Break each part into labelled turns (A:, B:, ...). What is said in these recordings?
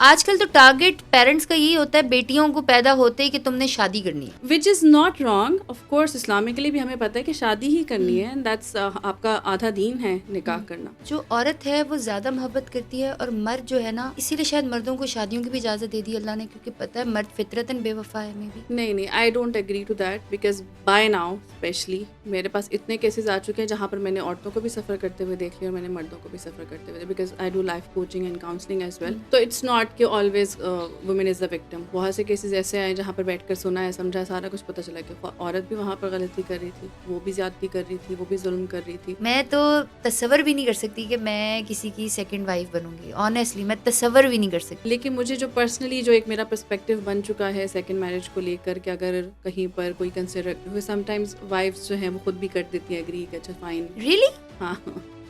A: آج کل تو ٹارگیٹ پیرنٹس کا یہی ہوتا ہے بیٹیوں کو پیدا ہوتے ہی کہ تم نے شادی کرنی ہے.
B: Which is not wrong. Of course Islamically بھی ہمیں پتہ ہے کہ شادی ہی کرنی ہے. دیٹس آپ کا آدھا دین ہے نکاح کرنا.
A: جو عورت ہے وہ زیادہ محبت کرتی ہے اور مرد جو ہے نا, اسی لیے شاید مردوں کو شادیوں کی بھی اجازت دے دی اللہ نے, کیونکہ پتہ ہے مرد فطرتاً بے وفا ہے. میں بھی
B: نہیں I don't agree to that because by now specially میرے پاس اتنے کیسز آ چکے ہیں جہاں پر میں نے عورتوں کو بھی سفر کرتے ہوئے دیکھ لیا اور میں نے مردوں کو بھی سفر کرتے ہوئے, because I do life coaching and counselling as well. تو اٹس ناٹ کہ always woman is the victim. بہت سے کیسز ایسے آئے جہاں پر بیٹھ کر سنا ہے, سمجھا, سارا کچھ پتہ چلا کہ عورت بھی وہاں پر غلطی کر رہی تھی, وہ بھی زیادتی کر رہی تھی, وہ بھی ظلم کر رہی تھی.
A: میں تو تصور بھی نہیں کر سکتی کہ میں کسی کی سیکنڈ وائف بنوں گی. آنیسٹلی میں تصور بھی نہیں کر سکتی.
B: لیکن مجھے جو پرسنلی جو ایک میرا پرسپیکٹیو بن چکا ہے سیکنڈ میرج کو لے کر کہ اگر کہیں پر کوئی کنسیڈر سم ٹائمز وائفس جو ہیں وہ خود بھی کر دیتی ہیں ایگری کہ اچھا فائن.
A: ریئلی؟
B: ہاں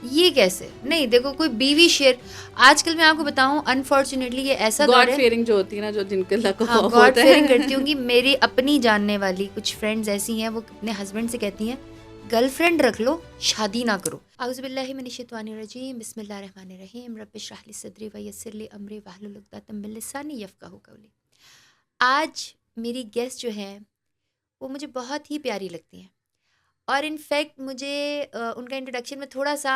A: یہ کیسے؟ نہیں دیکھو, کوئی بیوی شیئر, آج کل میں آپ کو بتاؤں انفارچونیٹلی یہ ایسا دور
B: گاڈ
A: ہے.
B: فیئرنگ جو ہوتی ہے نا, جو جن کے اللہ کو خوف
A: گاڈ
B: ہوتا
A: فیئرنگ
B: ہے.
A: کرتی ہوں گی. میری اپنی جاننے والی کچھ فرینڈز ایسی ہیں, وہ اپنے ہسبینڈ سے کہتی ہیں گرل فرینڈ رکھ لو, شادی نہ کرو. اعوذ باللہ من الشیطان الرجیم, بسم اللہ الرحمن الرحیم, رب اشرح لی صدری ویسر لی امری واحلل عقدۃ من لسانی یفقہوا قولی. آج میری گیسٹ جو ہیں وہ مجھے بہت ہی پیاری لگتی ہیں, اور ان فیکٹ مجھے ان کا انٹروڈکشن میں تھوڑا سا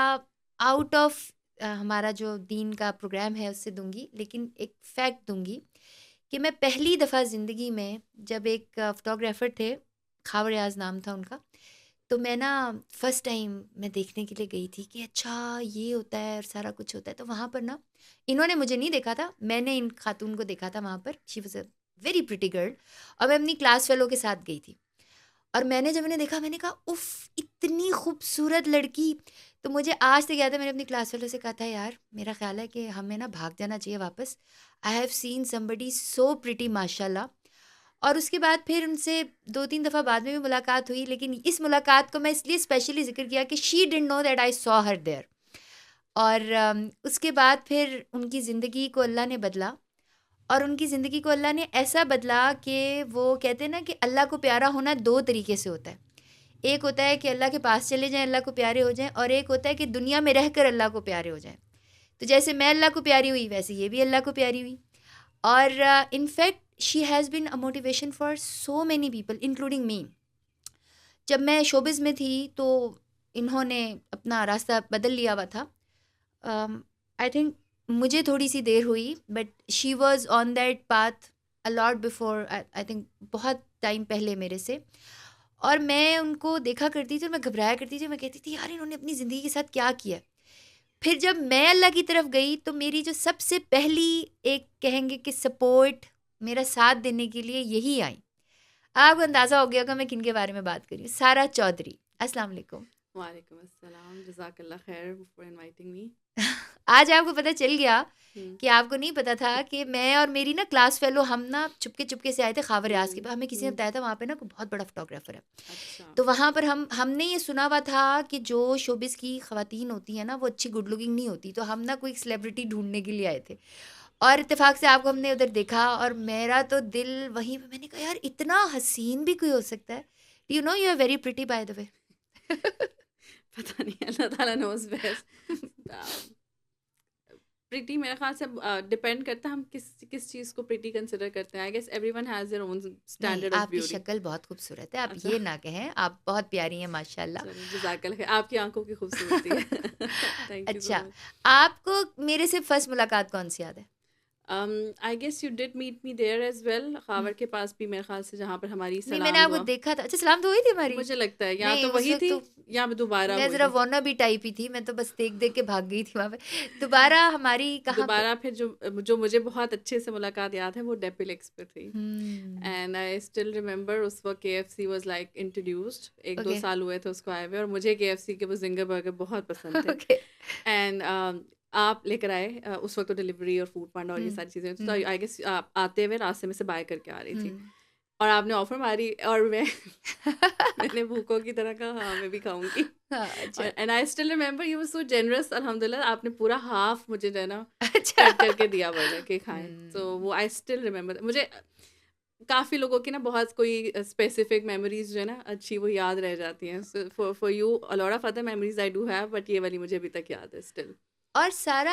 A: آؤٹ آف ہمارا جو دین کا پروگرام ہے اس سے دوں گی, لیکن ایک فیکٹ دوں گی کہ میں پہلی دفعہ زندگی میں جب ایک فوٹوگرافر تھے, خاور ریاض نام تھا ان کا, تو میں نا فرسٹ ٹائم میں دیکھنے کے لیے گئی تھی کہ اچھا یہ ہوتا ہے اور سارا کچھ ہوتا ہے. تو وہاں پر نا انہوں نے مجھے نہیں دیکھا تھا, میں نے ان خاتون کو دیکھا تھا وہاں پر. She was a very pretty girl, اور میں اپنی کلاس فیلو کے ساتھ گئی تھی. اور میں نے جب انہیں دیکھا میں نے کہا اف اتنی خوبصورت لڑکی. تو مجھے آج تک یاد ہے, میں نے اپنی کلاس فیلو سے کہا تھا یار میرا خیال ہے کہ ہمیں نا بھاگ جانا چاہیے واپس. I have seen somebody so pretty ماشاء اللہ. اور اس کے بعد پھر ان سے 2-3 دفعہ بعد میں بھی ملاقات ہوئی, لیکن اس ملاقات کو میں اس لیے اسپیشلی ذکر کیا کہ she didn't know that I saw her there. اور اس کے بعد پھر ان کی زندگی کو اللہ نے بدلا, اور ان کی زندگی کو اللہ نے ایسا بدلا کہ وہ کہتے ہیں نا کہ اللہ کو پیارا ہونا 2 طریقے سے ہوتا ہے. ایک ہوتا ہے کہ اللہ کے پاس چلے جائیں, اللہ کو پیارے ہو جائیں, اور ایک ہوتا ہے کہ دنیا میں رہ کر اللہ کو پیارے ہو جائیں. تو جیسے میں اللہ کو پیاری ہوئی ویسے یہ بھی اللہ کو پیاری ہوئی. اور in fact she has been a motivation for so many people including me. جب میں شوبز میں تھی تو انہوں نے اپنا راستہ بدل لیا ہوا تھا. آئی تھنک مجھے تھوڑی سی دیر ہوئی, but she was on that path allot before, I think بہت ٹائم پہلے میرے سے. اور میں ان کو دیکھا کرتی تھی اور میں گھبرایا کرتی تھی, میں کہتی تھی یار انہوں نے اپنی زندگی کے ساتھ کیا کیا. پھر جب میں اللہ کی طرف گئی تو میری جو سب سے پہلی ایک کہیں گے کہ سپورٹ میرا ساتھ دینے کے لیے یہی آئی. آپ کو اندازہ ہو گیا کہ میں کن کے بارے میں بات کر رہی ہوں. سارا چودھری. السلام علیکم.
B: وعلیکم السلام, جزاک اللہ خیر فار انوائٹنگ می.
A: آج آپ کو پتہ چل گیا کہ آپ کو نہیں پتا تھا کہ میں اور میری نا کلاس فیلو ہم نا چپکے سے آئے تھے خاور ریاض کے. ہمیں کسی نے بتایا تھا وہاں پہ نا کوئی بہت بڑا فوٹوگرافر ہے. تو وہاں پر ہم نے یہ سنا ہوا تھا کہ جو شوبز کی خواتین ہوتی ہیں نا وہ اچھی گڈ لکنگ نہیں ہوتی, تو ہم نا کوئی سیلیبریٹی ڈھونڈنے کے لیے آئے تھے, اور اتفاق سے آپ کو ہم نے ادھر دیکھا, اور میرا تو دل وہیں پہ, میں نے کہا یار اتنا حسین بھی کوئی ہو سکتا ہے. You know you are very pretty by the way.
B: پتہ نہیں, اللہ تعالیٰ نوز بیسٹ. پریٹی میرے خیال سے ڈپینڈ کرتا ہے ہم کس چیز کو پریٹی کنسیڈر کرتے ہیں. I guess everyone has their own standard of
A: آپ کی
B: بیوٹی.
A: شکل بہت خوبصورت ہے, آپ یہ نہ کہیں, آپ بہت پیاری ہیں ماشاء اللہ.
B: جزاک اللہ خیر, آپ کی آنکھوں کی خوبصورتی ہے. تھینک یو سو
A: اچھا,
B: مچ.
A: آپ کو میرے سے فرسٹ ملاقات کون سی یاد ہے؟
B: I guess you did meet me there as well, Khawar کے پاس بھی میرے خیال سے جہاں پر ہماری
A: نہیں میں نے
B: سلام
A: آپ کو
B: دعا,
A: دیکھا تھا. اچھا سلام تو ہوئی تھی ہماری.
B: مجھے لگتا ہے یا
A: نہیں
B: تو
A: اس
B: وہی
A: وقت
B: تھی
A: تو
B: یا دوبارہ
A: میں
B: ہوئی
A: ذرا
B: تھی.
A: وانا بھی ٹائپ ہی تھی, میں تو بس دیکھ کے بھاگ گئی تھی وہاں پہ. دوبارہ ہماری کہاں پہ؟
B: دوبارہ پھر جو مجھے بہت اچھے سے ملاقات یاد ہے وہ ڈیپلیکس پہ تھی. اینڈ آئی اسٹل ریممبر اس وقت KFC واز لائک انٹروڈیوسڈ, 1-2 سال ہوئے تھے اس کو آئے ہوئے, اور مجھے KFC کے وہ زنگر برگر بہت پسند تھے. اینڈ آپ لے کر آئے اس وقت تو ڈلیوری اور فوڈ پانڈا اور یہ ساری چیزیں, تو آئی گیس آتے ہوئے راستے میں سے بائی کر کے آ رہی تھی, اور آپ نے آفر ماری, اور میں نے بھوکوں کی طرح کہا ہاں میں بھی کھاؤں گی. And I still remember you was so generous. الحمد للہ آپ نے پورا ہاف مجھے جو ہے نا کٹ کر کے دیا برگر کہ کھائیں. تو وہ آئی اسٹل ریممبر. مجھے کافی لوگوں کی نا بہت کوئی اسپیسیفک میموریز جو ہے نا اچھی وہ یاد رہ جاتی ہیں. For you a lot of other memories I do have, but یہ والی مجھے ابھی تک یاد ہے اسٹل.
A: اور سارا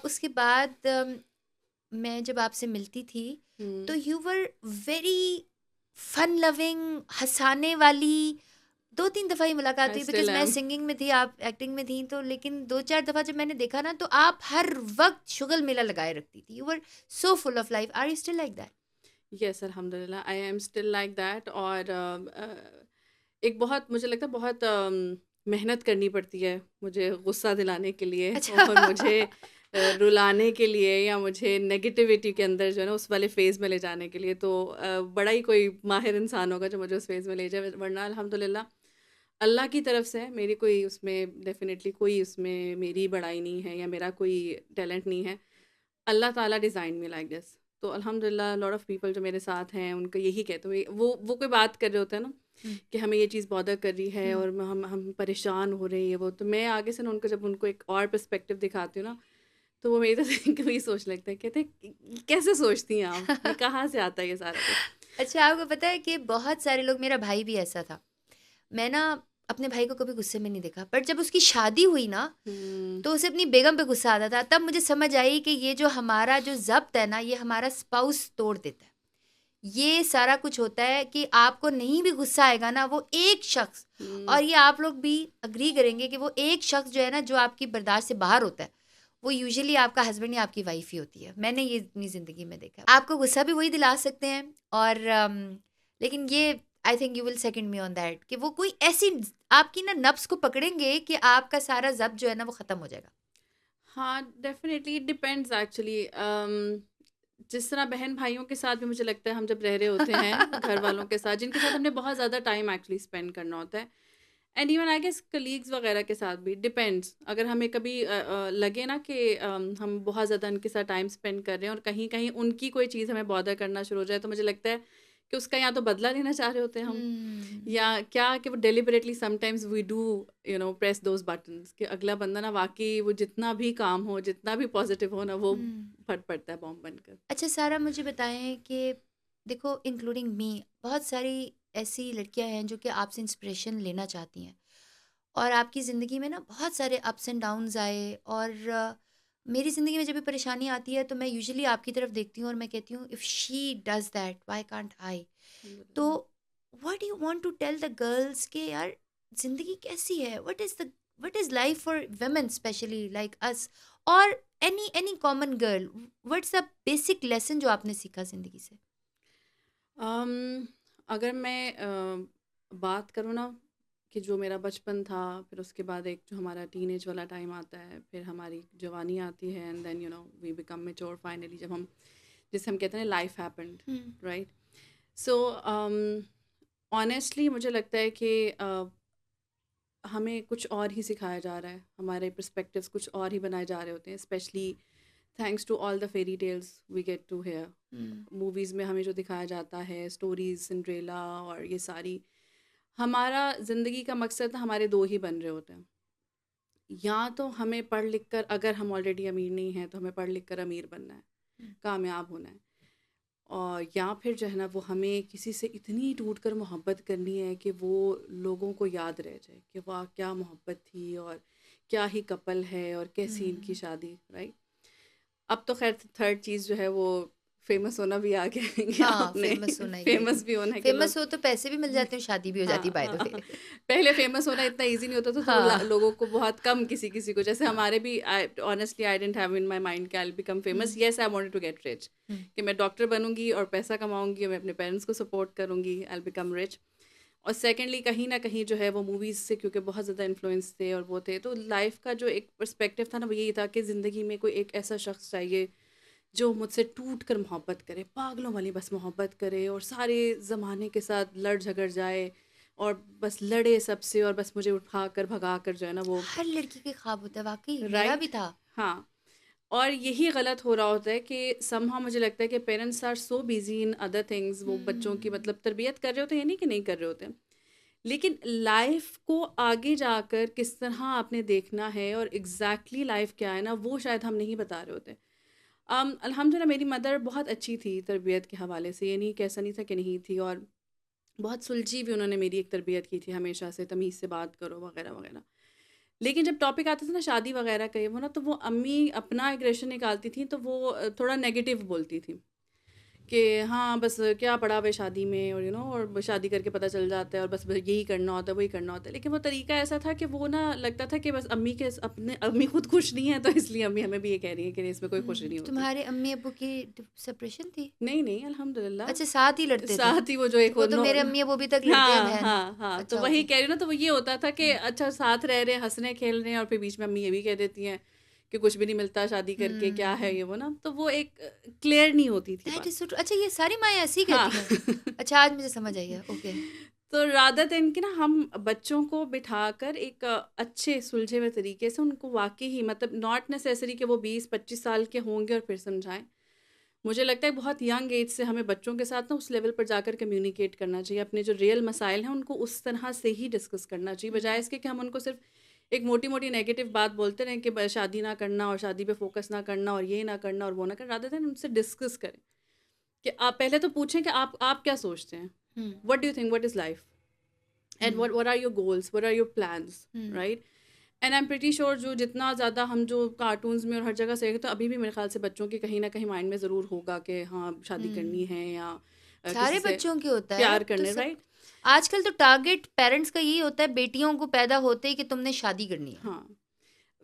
A: اس کے بعد میں جب آپ سے ملتی تھی
B: ہوں
A: تو یو ور ویری فن لونگ، ہنسانے والی. 2-3 دفعہ ہی ملاقات
B: I
A: ہوئی
B: still
A: بیکاز میں
B: am.
A: سنگنگ میں تھی، آپ ایکٹنگ میں تھیں، تو لیکن 2-4 دفعہ جب میں نے دیکھا نا تو آپ ہر وقت شغل میلہ لگائے رکھتی تھی. You were so full of life. Are you still like that?
B: Yes الحمد للہ I am still like that. اور ایک بہت مجھے لگتا ہے بہت محنت کرنی پڑتی ہے مجھے غصہ دلانے کے لیے
A: اچھا.
B: اور مجھے رلانے کے لیے یا مجھے نگیٹیوٹی کے اندر جو ہے نا اس والے فیز میں لے جانے کے لیے. تو بڑا ہی کوئی ماہر انسان ہوگا جو مجھے اس فیز میں لے جائے. ورنہ الحمد للہ اللہ کی طرف سے میری کوئی اس میں ڈیفینیٹلی کوئی اس میں میری بڑائی نہیں ہے یا میرا کوئی ٹیلنٹ نہیں ہے. اللہ تعالیٰ ڈیزائن میں لائک دس. تو الحمد للہ لاٹ آف پیپل جو میرے ساتھ ہیں ان کو یہی کہتے ہوئے وہ کوئی بات کر رہے ہوتے ہیں نا کہ ہمیں یہ چیز بادر کر رہی ہے اور ہم پریشان ہو رہے ہیں وہ. تو میں آگے سے نا ان کو جب ان کو ایک اور پرسپیکٹیو دکھاتی ہوں نا تو وہ میری طرف کبھی سوچ لگتا ہے، کہتے ہیں کیسے سوچتی ہیں آپ، یہ کہاں سے آتا ہے یہ سارا کچھ.
A: اچھا، آپ کو پتہ ہے کہ بہت سارے لوگ، میرا بھائی بھی ایسا تھا، میں نا اپنے بھائی کو کبھی غصے میں نہیں دیکھا، بٹ جب اس کی شادی ہوئی نا تو اسے اپنی بیگم پہ غصہ آتا تھا. تب مجھے سمجھ آئی کہ یہ جو ہمارا جو ضبط ہے نا، یہ ہمارا اسپاؤس توڑ دیتا ہے. یہ سارا کچھ ہوتا ہے کہ آپ کو نہیں بھی غصہ آئے گا نا، وہ ایک شخص، اور یہ آپ لوگ بھی اگری کریں گے کہ وہ ایک شخص جو ہے نا جو آپ کی برداشت سے باہر ہوتا ہے، وہ یوزلی آپ کا ہسبینڈ یا آپ کی وائف ہی ہوتی ہے. میں نے یہ اپنی زندگی میں دیکھا. آپ کو غصہ بھی وہی دلا سکتے ہیں، اور لیکن یہ I think you will second me on that کہ وہ کوئی ایسی آپ کی نا نفس کو پکڑیں گے کہ آپ کا سارا ضبط جو ہے نا وہ ختم ہو جائے گا.
B: ہاں ڈیفینیٹلی اٹ ڈپینڈز ایکچولی. جس طرح بہن بھائیوں کے ساتھ بھی مجھے لگتا ہے ہم جب رہ رہے ہوتے ہیں گھر والوں کے ساتھ جن کے ساتھ ہم نے بہت زیادہ ٹائم ایکچولی اسپینڈ کرنا ہوتا ہے، and even I guess colleagues وغیرہ کے ساتھ بھی ڈپینڈس. اگر ہمیں کبھی لگے نا کہ ہم بہت زیادہ ان کے ساتھ ٹائم اسپینڈ کر رہے ہیں اور کہیں کہیں ان کی کوئی چیز ہمیں بادر کرنا شروع ہو جائے، تو مجھے لگتا ہے کہ اس کا یا تو بدلہ لینا چاہ رہے ہوتے ہیں ہم، یا کیا کہ وہ deliberately sometimes we do you know press those buttons کہ اگلا بندہ نا واقعی وہ جتنا بھی کام ہو جتنا بھی پازیٹیو ہو نا وہ پھٹ پڑتا ہے بوم بن کر.
A: اچھا سارا، مجھے بتائیں کہ دیکھو انکلوڈنگ می، بہت ساری ایسی لڑکیاں ہیں جو کہ آپ سے انسپریشن لینا چاہتی ہیں، اور آپ کی زندگی میں نا بہت سارے اپس اینڈ ڈاؤنز آئے، اور میری زندگی میں جب بھی پریشانی آتی ہے تو میں یوزلی آپ کی طرف دیکھتی ہوں اور میں کہتی ہوں if she does that why can't I. تو what you want to tell the girls کہ یار زندگی کیسی ہے، what is life for women especially like us, اور any common girl, what's the basic lesson جو آپ نے سیکھا زندگی سے؟
B: اگر میں بات کروں نا کہ جو میرا بچپن تھا، پھر اس کے بعد ایک جو ہمارا ٹین ایج والا ٹائم آتا ہے، پھر ہماری جوانی آتی ہے، and then you know we become mature finally, جب ہم جسے ہم کہتے ہیں life happened right. So honestly مجھے لگتا ہے کہ ہمیں کچھ اور ہی سکھایا جا رہا ہے، ہمارے پرسپیکٹیوز کچھ اور ہی بنائے جا رہے ہوتے ہیں، specially thanks to all the fairy tales we get to hear. Movies میں ہمیں جو دکھایا جاتا ہے اسٹوریز سنڈریلا اور یہ ساری، ہمارا زندگی کا مقصد ہمارے دو ہی بن رہے ہوتے ہیں. یا تو ہمیں پڑھ لکھ کر، اگر ہم آلریڈی امیر نہیں ہیں تو ہمیں پڑھ لکھ کر امیر بننا ہے، کامیاب ہونا ہے، اور یا پھر جو ہے نا وہ ہمیں کسی سے اتنی ٹوٹ کر محبت کرنی ہے کہ وہ لوگوں کو یاد رہ جائے کہ واہ کیا محبت تھی اور کیا ہی کپل ہے اور کیسی ان کی شادی رائٹ. اب تو خیر تھرڈ چیز جو ہے وہ فیمس ہونا بھی آ گیا کہ آپ نے فیمس بھی ہونا ہے کہ
A: فیمس ہو تو پیسے بھی مل جاتے ہیں، شادی بھی ہو جاتی بائی دا وے.
B: پہلے فیمس ہونا اتنا ایزی نہیں ہوتا تھا، تو لوگوں کو بہت کم کسی کو، جیسے ہمارے بھی honestly I didn't have in my mind کہ I will become famous. Yes I wanted to get rich, کہ میں ڈاکٹر بنوں گی اور پیسہ کماؤں گی اور میں اپنے پیرنٹس کو سپورٹ کروں گی، آئی ول بیکم رچ. اور سیکنڈلی کہیں نہ کہیں جو ہے وہ موویز سے کیونکہ بہت زیادہ انفلوئنس تھے اور وہ تھے، تو لائف کا جو ایک پرسپیکٹیو تھا نا وہ یہی تھا کہ زندگی میں کوئی ایک ایسا شخص چاہیے جو مجھ سے ٹوٹ کر محبت کرے، پاگلوں والی بس محبت کرے، اور سارے زمانے کے ساتھ لڑ جھگڑ جائے اور بس لڑے سب سے، اور بس مجھے اٹھا کر بھگا کر جو ہے نا وہ
A: ہر لڑکی کے خواب ہوتا ہے، واقعی میرا
B: رائٹ.
A: بھی تھا.
B: ہاں، اور یہی غلط ہو رہا ہوتا ہے کہ somehow مجھے لگتا ہے کہ parents are so busy in other things, وہ بچوں کی مطلب تربیت کر رہے ہوتے ہیں، نہیں کہ نہیں کر رہے ہوتے ہیں، لیکن لائف کو آگے جا کر کس طرح آپ نے دیکھنا ہے اور ایگزیکٹلی لائف کیا ہے نا وہ شاید ہم نہیں بتا رہے ہوتے. الحمد للہ میری مدر بہت اچھی تھی تربیت کے حوالے سے، یہ نہیں کہ ایسا نہیں تھا کہ نہیں تھی، اور بہت سلجھی بھی انہوں نے میری ایک تربیت کی تھی ہمیشہ سے، تمیز سے بات کرو وغیرہ وغیرہ. لیکن جب ٹاپک آتا تھا نا شادی وغیرہ کا یہ وہ نا، تو وہ امی اپنا ایگریشن نکالتی تھیں، تو وہ تھوڑا نیگیٹو بولتی تھیں کہ ہاں بس کیا پڑا ہوئے شادی میں، اور اور شادی کر کے پتہ چل جاتا ہے، اور بس یہی کرنا ہوتا ہے وہی کرنا ہوتا ہے. لیکن وہ طریقہ ایسا تھا کہ وہ نا لگتا تھا کہ بس امی خود خوش نہیں ہیں، تو اس لیے امی ہمیں بھی یہ کہہ رہی ہیں کہ اس میں کوئی خوشی نہیں ہوتی.
A: تمہارے امی ابو کی سپریشن تھی؟
B: نہیں الحمد للہ.
A: اچھا ساتھ ہی لڑتے تھے؟
B: ساتھ ہی وہ جو ایک
A: وہ تو میرے امی ابو بھی تک لڑتے ہیں بہن.
B: ہاں تو وہی کہہ رہی ہوں نا، تو وہ یہ ہوتا تھا کہ اچھا ساتھ رہ رہے ہیں، ہنسنے کھیل رہے ہیں، اور پھر بیچ میں امی یہ بھی کہہ دیتی ہیں کہ کچھ بھی نہیں ملتا شادی کر کے، کیا ہے یہ وہ نا، تو وہ ایک کلیئر نہیں ہوتی تھی بات.
A: اچھا یہ ساری مائیں ایسی کہتی ہیں؟ اچھا آج مجھے سمجھ آئی ہے. اوکے.
B: تو رادر دین کہ نا ہم بچوں کو بٹھا کر ایک اچھے سلجھے ہوئے طریقے سے ان کو واقعی ہی مطلب ناٹ نیسیسری کہ وہ 20-25 سال کے ہوں گے اور پھر سمجھائیں. مجھے لگتا ہے بہت ینگ ایج سے ہمیں بچوں کے ساتھ نا اس لیول پر جا کر کمیونیکیٹ کرنا چاہیے. اپنے جو ریئل مسائل ہیں ان کو اس طرح سے ہی ڈسکس کرنا چاہیے، بجائے اس کے کہ ہم ان کو صرف ایک موٹی موٹی نیگیٹو بات بولتے رہیں کہ شادی نہ کرنا اور شادی پہ فوکس نہ کرنا اور یہ نہ کرنا اور وہ نہ کرنا. رادر دین ان سے ڈسکس کریں کہ آپ پہلے تو پوچھیں کہ آپ کیا سوچتے ہیں، what do you think, what is life and what are your goals, what are your plans, right? And I am pretty sure جو جتنا زیادہ ہم جو کارٹونز میں اور ہر جگہ سے دیکھتے تو ابھی بھی میرے خیال سے بچوں کے کہیں نہ کہیں مائنڈ میں ضرور ہوگا کہ ہاں شادی کرنی ہے یا
A: سارے بچوں کے ہوتا ہے
B: پیار کرنے، رائٹ.
A: آج کل تو ٹارگیٹ پیرنٹس کا یہی ہوتا ہے بیٹیوں کو پیدا ہوتے ہی کہ تم نے شادی کرنی ہے.
B: ہاں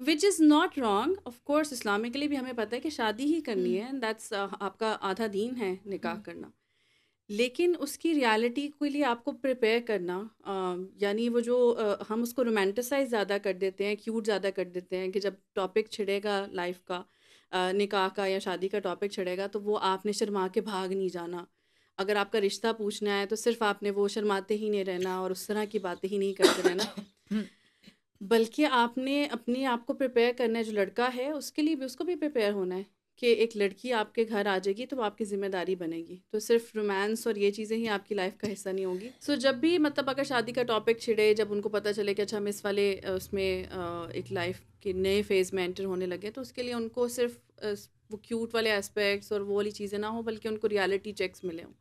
B: which is not wrong of course, Islamically بھی ہمیں پتہ ہے کہ شادی ہی کرنی ہے، دیٹس آپ کا آدھا دین ہے نکاح کرنا. لیکن اس کی ریالٹی کے لیے آپ کو پریپیئر کرنا، یعنی وہ جو ہم اس کو رومانٹیسائز زیادہ کر دیتے ہیں، کیوٹ زیادہ کر دیتے ہیں کہ جب ٹاپک چھڑے گا لائف کا، نکاح کا یا شادی کا ٹاپک چھڑے گا تو وہ آپ نے شرما کے بھاگ نہیں جانا. اگر آپ کا رشتہ پوچھنا ہے تو صرف آپ نے وہ شرماتے ہی نہیں رہنا اور اس طرح کی باتیں ہی نہیں کرتے رہنا، بلکہ آپ نے اپنے آپ کو پریپیئر کرنا ہے. جو لڑکا ہے اس کے لیے بھی، اس کو بھی پریپیئر ہونا ہے کہ ایک لڑکی آپ کے گھر آ جائے گی تو وہ آپ کی ذمہ داری بنے گی، تو صرف رومانس اور یہ چیزیں ہی آپ کی لائف کا حصہ نہیں ہوں گی. سو جب بھی مطلب اگر شادی کا ٹاپک چھڑے، جب ان کو پتہ چلے کہ اچھا ہم اس والے اس میں ایک لائف کے نئے فیز میں انٹر ہونے لگے، تو اس کے لیے ان کو صرف وہ کیوٹ والے اسپیکٹس اور وہ والی چیزیں نہ ہوں، بلکہ ان کو ریالٹی چیکس ملے ہوں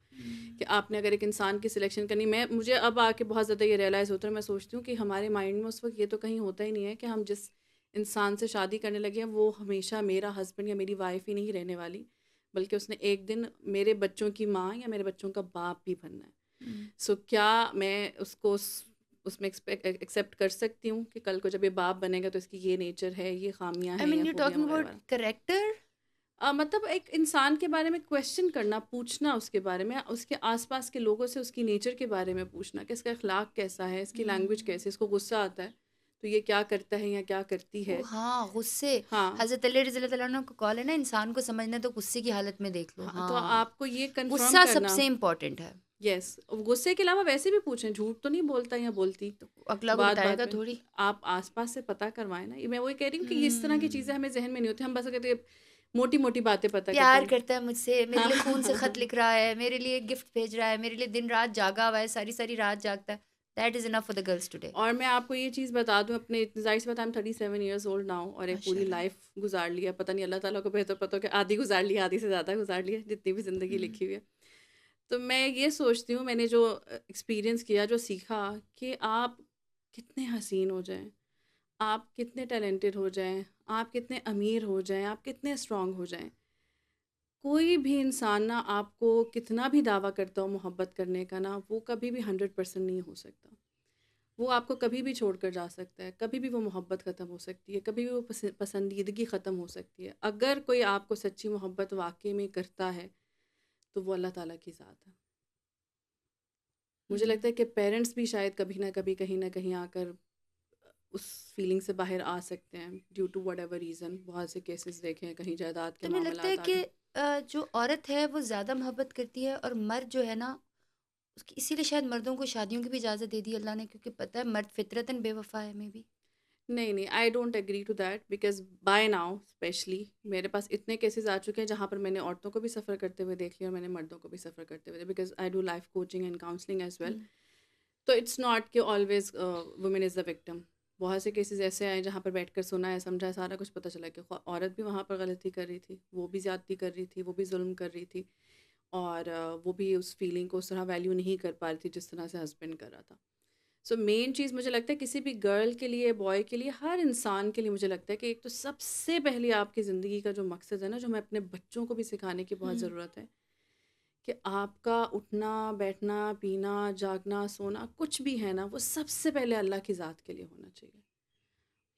B: کہ آپ نے اگر ایک انسان کی سلیکشن کرنی. مجھے اب آ کے بہت زیادہ یہ ریئلائز ہوتا ہے، میں سوچتی ہوں کہ ہمارے مائنڈ میں اس وقت یہ تو کہیں ہوتا ہی نہیں ہے کہ ہم جس انسان سے شادی کرنے لگے ہیں وہ ہمیشہ میرا ہسبینڈ یا میری وائف ہی نہیں رہنے والی، بلکہ اس نے ایک دن میرے بچوں کی ماں یا میرے بچوں کا باپ بھی بننا ہے. سو کیا میں اس کو اس میں ایکسیپٹ کر سکتی ہوں کہ کل کو جب یہ باپ بنے گا تو اس کی یہ نیچر ہے، یہ خامیاں ہیں یا خوبیاں وغیرہ.
A: کریکٹر
B: مطلب ایک انسان کے بارے میں کویشچن کرنا، پوچھنا اس کے بارے میں، اس کے آس پاس کے لوگوں سے اس کی نیچر کے بارے میں پوچھنا کہ اس کا اخلاق کیسا ہے، اس کی لینگویج کیسے، اس کو غصہ آتا ہے تو یہ کیا کرتا ہے یا کیا کرتی ہے.
A: ہاں غصے، حضرت علی رضی اللہ عنہ کو کال ہے نا انسان کو سمجھنا تو غصے کی حالت میں دیکھ لو.
B: تو آپ کو یہ کنفرم
A: غصہ
B: کرنا
A: سب سے امپورٹنٹ ہے.
B: یس، غصے کے علاوہ ویسے بھی پوچھیں، جھوٹ تو نہیں بولتا یا بولتی،
A: اگلا کو بتائے گا تھوڑی.
B: آپ آس پاس سے پتہ کروائیں نا. میں وہی کہہ رہی ہوں کہ اس طرح کی چیزیں ہمیں ذہن میں نہیں ہوتی، ہم بس کہتے موٹی موٹی باتیں پتہ کرتے ہیں.
A: پیار کرتا ہے مجھ سے، میرے لیے خون سے خط لکھ رہا ہے، میرے لیے گفٹ بھیج رہا ہے، میرے لیے دن رات جاگا ہوا ہے، ساری رات جاگتا ہے. That is enough for the girls today.
B: اور میں آپ کو یہ چیز بتا دوں، اپنے ظاہر سی بات ہے 37 ایئرز اولڈ ناؤ، اور ایک پوری لائف گزار لیا. پتہ نہیں اللہ تعالیٰ کو بہتر پتہ ہو کہ آدھی گزار لی، آدھی سے زیادہ گزار لی ہے جتنی بھی زندگی لکھی ہوئی ہے. تو میں یہ سوچتی ہوں، میں نے جو ایکسپیرئنس کیا، جو سیکھا کہ آپ کتنے حسین ہو جائیں، آپ کتنے ٹیلنٹڈ ہو جائیں، آپ کتنے امیر ہو جائیں، آپ کتنے اسٹرانگ ہو جائیں، کوئی بھی انسان نا آپ کو کتنا بھی دعویٰ کرتا ہو محبت کرنے کا نا، وہ کبھی بھی 100% نہیں ہو سکتا. وہ آپ کو کبھی بھی چھوڑ کر جا سکتا ہے، کبھی بھی وہ محبت ختم ہو سکتی ہے، کبھی بھی وہ پسندیدگی ختم ہو سکتی ہے. اگر کوئی آپ کو سچی محبت واقعی میں کرتا ہے تو وہ اللہ تعالیٰ کی ذات ہے. مجھے لگتا ہے کہ پیرنٹس بھی شاید کبھی نہ کبھی کہیں نہ کہیں آ کر اس فیلنگ سے باہر آ سکتے ہیں due to whatever reason. بہت سے کیسز دیکھے ہیں، کہیں جائیداد کے معاملات.
A: تو مجھے لگتا ہے کہ جو عورت ہے وہ زیادہ محبت کرتی ہے، اور مرد جو ہے نا اس کی، اسی لیے شاید مردوں کو شادیوں کی بھی اجازت دے دی اللہ نے، کیونکہ پتہ ہے مرد فطرتاً بے وفا ہے. میں بھی
B: نہیں I don't agree to that, because by now specially میرے پاس اتنے کیسز آ چکے ہیں جہاں پر میں نے عورتوں کو بھی سفر کرتے ہوئے دیکھ لیا اور میں نے مردوں کو بھی سفر کرتے ہوئے، because I do life coaching and counselling as well. تو اٹس ناٹ کہ always woman is the victim. بہت سے کیسز ایسے آئے جہاں پر بیٹھ کر سنا ہے، سمجھا ہے، سارا کچھ پتہ چلا کہ عورت بھی وہاں پر غلطی کر رہی تھی، وہ بھی زیادتی کر رہی تھی، وہ بھی ظلم کر رہی تھی، اور وہ بھی اس فیلنگ کو اس طرح ویلیو نہیں کر پا رہی تھی جس طرح سے ہسبینڈ کر رہا تھا. سو مین چیز مجھے لگتا ہے کسی بھی گرل کے لیے، بوائے کے لیے، ہر انسان کے لیے مجھے لگتا ہے کہ ایک تو سب سے پہلے آپ کی زندگی کا جو مقصد ہے نا، جو ہمیں اپنے بچوں کو بھی سکھانے کی بہت ضرورت ہے، کہ آپ کا اٹھنا بیٹھنا پینا جاگنا سونا کچھ بھی ہے نا، وہ سب سے پہلے اللہ کی ذات کے لیے ہونا چاہیے.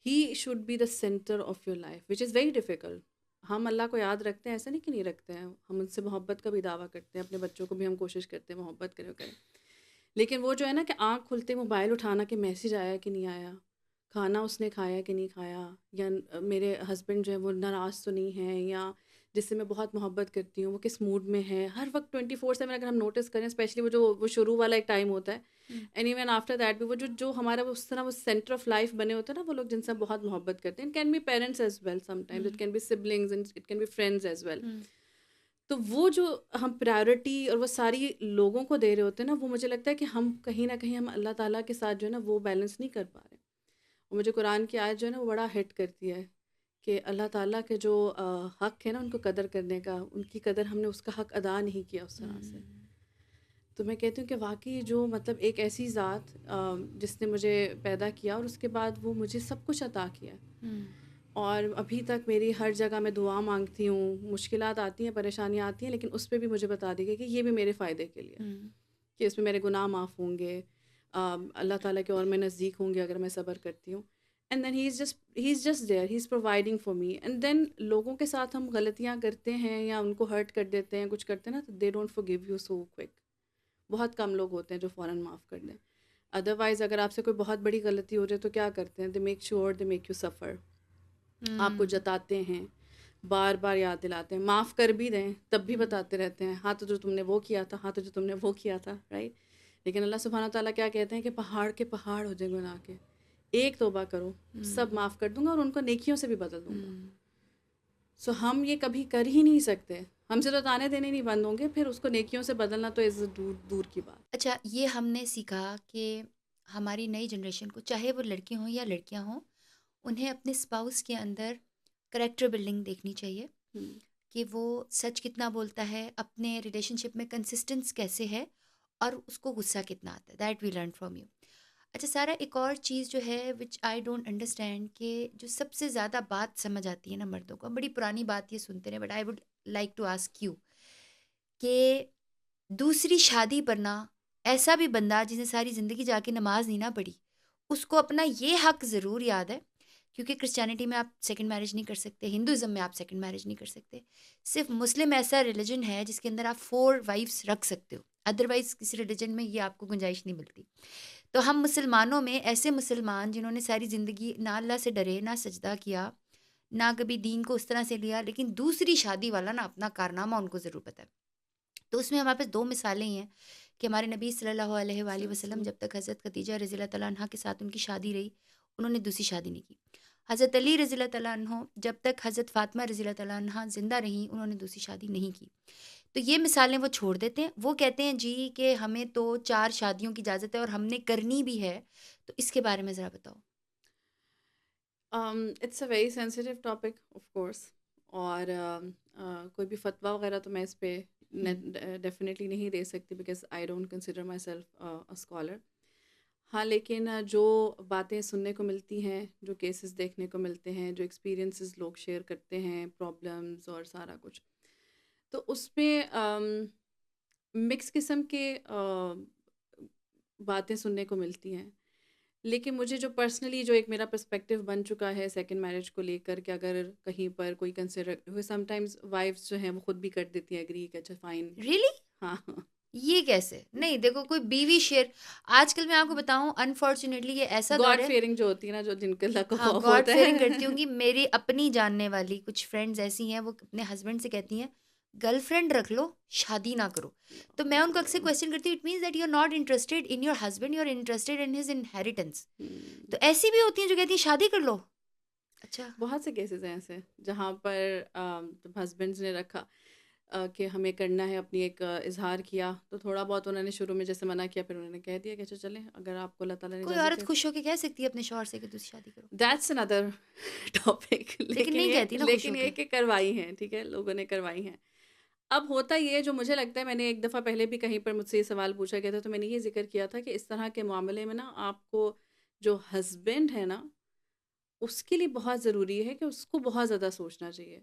B: He should be the centre of your life, which is very difficult. ہم اللہ کو یاد رکھتے ہیں، ایسا نہیں کہ نہیں رکھتے ہیں، ہم ان سے محبت کا بھی دعویٰ کرتے ہیں، اپنے بچوں کو بھی ہم کوشش کرتے ہیں محبت کریں. لیکن وہ جو ہے نا کہ آنکھ کھلتے موبائل اٹھانا کہ میسیج آیا کہ نہیں آیا، کھانا اس نے کھایا کہ نہیں کھایا، یا میرے ہسبینڈ جو ہے وہ ناراض تو نہیں ہیں، یا جس سے میں بہت محبت کرتی ہوں وہ کس موڈ میں ہے. ہر وقت 24/7 اگر ہم نوٹس کریں، اسپیشلی وہ شروع والا ایک ٹائم ہوتا ہے، اینڈ ایون آفٹر دیٹ بھی وہ جو ہمارا اس طرح وہ سینٹر آف لائف بنے ہوتے ہیں نا، وہ لوگ جن سے ہم بہت محبت کرتے ہیں. It can be parents as well, sometimes it can be siblings, it can be friends as well. تو وہ جو ہم پرائیورٹی اور وہ ساری لوگوں کو دے رہے ہوتے ہیں نا، وہ مجھے لگتا ہے کہ ہم کہیں نہ کہیں ہم اللہ تعالیٰ کے ساتھ جو ہے نا وہ بیلنس نہیں کر پا رہے. اور مجھے قرآن کی آیت جو ہے نا وہ بڑا ہٹ کرتی ہے کہ اللہ تعالیٰ کے جو حق ہے نا ان کو قدر کرنے کا، ان کی قدر ہم نے اس کا حق ادا نہیں کیا اس طرح سے. تو میں کہتی ہوں کہ واقعی جو مطلب ایک ایسی ذات جس نے مجھے پیدا کیا اور اس کے بعد وہ مجھے سب کچھ عطا کیا، اور ابھی تک میری ہر جگہ میں دعا مانگتی ہوں، مشکلات آتی ہیں پریشانیاں آتی ہیں، لیکن اس پہ بھی مجھے بتا دی گئی کہ یہ بھی میرے فائدے کے لیے، کہ اس میں میرے گناہ معاف ہوں گے، اللہ تعالیٰ کے اور میں نزدیک ہوں گے اگر میں صبر کرتی ہوں. And then he is just there, he is providing for me. And then لوگوں کے ساتھ ہم غلطیاں کرتے ہیں یا ان کو ہرٹ کر دیتے ہیں، کچھ کرتے ہیں نا، تو they don't forgive you so quick. بہت کم لوگ ہوتے ہیں جو فوراً معاف کر دیں. ادروائز اگر آپ سے کوئی بہت بڑی غلطی ہو جائے تو کیا کرتے ہیں، they make sure they make you suffer. آپ کو جتاتے ہیں، بار بار یاد دلاتے ہیں، معاف کر بھی دیں تب بھی بتاتے رہتے ہیں، ہاں تو جو تم نے وہ کیا تھا، ہاں تو جو تم نے وہ کیا تھا، رائٹ. لیکن اللہ سبحانہ تعالیٰ کیا کہتے ہیں کہ پہاڑ کے پہاڑ ہو جائیں گناہ کے، ایک توبہ کرو سب معاف کر دوں گا اور ان کو نیکیوں سے بھی بدل دوں گا. سو ہم یہ کبھی کر ہی نہیں سکتے، ہم سے تو تانے دینے نہیں بند ہوں گے، پھر اس کو نیکیوں سے بدلنا تو عزت دور دور کی بات.
A: اچھا، یہ ہم نے سیکھا کہ ہماری نئی جنریشن کو، چاہے وہ لڑکے ہوں یا لڑکیاں ہوں، انہیں اپنے اسپاؤس کے اندر کریکٹر بلڈنگ دیکھنی چاہیے کہ وہ سچ کتنا بولتا ہے، اپنے ریلیشن شپ میں کنسسٹنس کیسے ہے، اور اس کو غصہ کتنا آتا ہے. That we learn from you. اچھا سارا، ایک اور چیز جو ہے وچ آئی ڈونٹ انڈرسٹینڈ، کہ جو سب سے زیادہ بات سمجھ آتی ہے نا مردوں کو، بڑی پرانی بات یہ سنتے ہیں، but I would like to ask you کہ دوسری شادی پر نا، ایسا بھی بندہ جس نے ساری زندگی جا کے نماز نہیں نہ پڑھی، اس کو اپنا یہ حق ضرور یاد ہے، کیونکہ کرسچینٹی میں آپ سیکنڈ میرج نہیں کر سکتے، ہندوازم میں آپ سیکنڈ میرج نہیں کر سکتے، صرف مسلم ایسا ریلیجن ہے جس کے اندر آپ 4 وائفس رکھ سکتے ہو، ادروائز کسی ریلیجن میں یہ آپ کو گنجائش نہیں ملتی. تو ہم مسلمانوں میں ایسے مسلمان جنہوں نے ساری زندگی نہ اللہ سے ڈرے، نہ سجدہ کیا، نہ کبھی دین کو اس طرح سے لیا، لیکن دوسری شادی والا نا اپنا کارنامہ ان کو ضرور پتہ ہے. تو اس میں ہمارے پاس 2 مثالیں ہیں کہ ہمارے نبی صلی اللہ علیہ وآلہ وسلم جب تک حضرت خدیجہ رضی اللہ تعالیٰ عنہ کے ساتھ ان کی شادی رہی، انہوں نے دوسری شادی نہیں کی. حضرت علی رضی اللہ تعالیٰ عنہ جب تک حضرت فاطمہ رضی اللہ تعالیٰ عنہ زندہ رہیں، انہوں نے دوسری شادی نہیں کی. تو یہ مثالیں وہ چھوڑ دیتے ہیں، وہ کہتے ہیں جی کہ ہمیں تو 4 شادیوں کی اجازت ہے اور ہم نے کرنی بھی ہے. تو اس کے بارے میں ذرا بتاؤ.
B: It's a very sensitive topic of course, اور کوئی بھی فتویٰ وغیرہ تو میں اس پہ ڈیفینیٹلی نہیں دے سکتی، because I don't consider my self a scholar. ہاں لیکن جو باتیں سننے کو ملتی ہیں، جو کیسز دیکھنے کو ملتے ہیں، جو ایکسپیرینسز لوگ شیئر کرتے ہیں، پرابلمز اور سارا کچھ، تو اس میں مکس قسم کے باتیں سننے کو ملتی ہیں. لیکن مجھے جو پرسنلی جو ایک میرا پرسپیکٹیو بن چکا ہے سیکنڈ میرج کو لے کر، کہ اگر کہیں پر کوئی کنسیڈر، سم ٹائمز وائفز جو ہیں وہ خود بھی کر دیتی ہیں اگری کہ اچھا فائن.
A: ریئلی؟
B: ہاں
A: یہ کیسے؟ نہیں دیکھو، کوئی بیوی شیئر، آج کل میں آپ کو بتاؤں انفارچونیٹلی یہ ایسا دور
B: گاڈ
A: ہے،
B: فیئرنگ جو ہوتی ہے نا، جو جن کے اللہ کو
A: ہاں
B: خوف
A: گاڈ
B: ہوتا
A: فیئرنگ
B: ہے.
A: کرتی ہوں گی. میری اپنی جاننے والی کچھ فرینڈز ایسی ہیں، وہ اپنے ہسبینڈ سے کہتی ہیں گرل فرینڈ رکھ لو، شادی نہ کرو. تو میں ان کو اکثر کویشچن کرتی ہوں، it means that you are not interested in your husband, you are interested in his inheritance. تو ایسی بھی ہوتی ہیں جو کہتی ہیں شادی کر لو. اچھا،
B: بہت سے کیسز ہیں ایسے جہاں پر ہسبینڈز نے رکھا کہ ہمیں کرنا ہے، اپنی ایک اظہار کیا، تو تھوڑا بہت انہوں نے شروع میں جیسے منع کیا، پھر انہوں نے کہہ دیا کہ اچھا چلیں، اگر آپ کو اللہ تعالیٰ نے
A: کوئی
B: اجازت
A: عورت خوش ہو کے کہہ سکتی ہے اپنے شوہر سے کہ دوسری شادی کرو،
B: دیٹس اندر ٹاپک.
A: لیکن نہیں کہتی نا خوش ہو
B: لیکن یہ
A: کے.
B: کہ کروائی ہیں، ٹھیک ہے، لوگوں نے کروائی ہیں. اب ہوتا یہ ہے، جو مجھے لگتا ہے، میں نے ایک دفعہ پہلے بھی کہیں پر مجھ سے یہ سوال پوچھا گیا تھا، تو میں نے یہ ذکر کیا تھا کہ اس طرح کے معاملے میں نا آپ کو جو ہسبینڈ ہے نا، اس کے لیے بہت ضروری ہے کہ اس کو بہت زیادہ سوچنا چاہیے.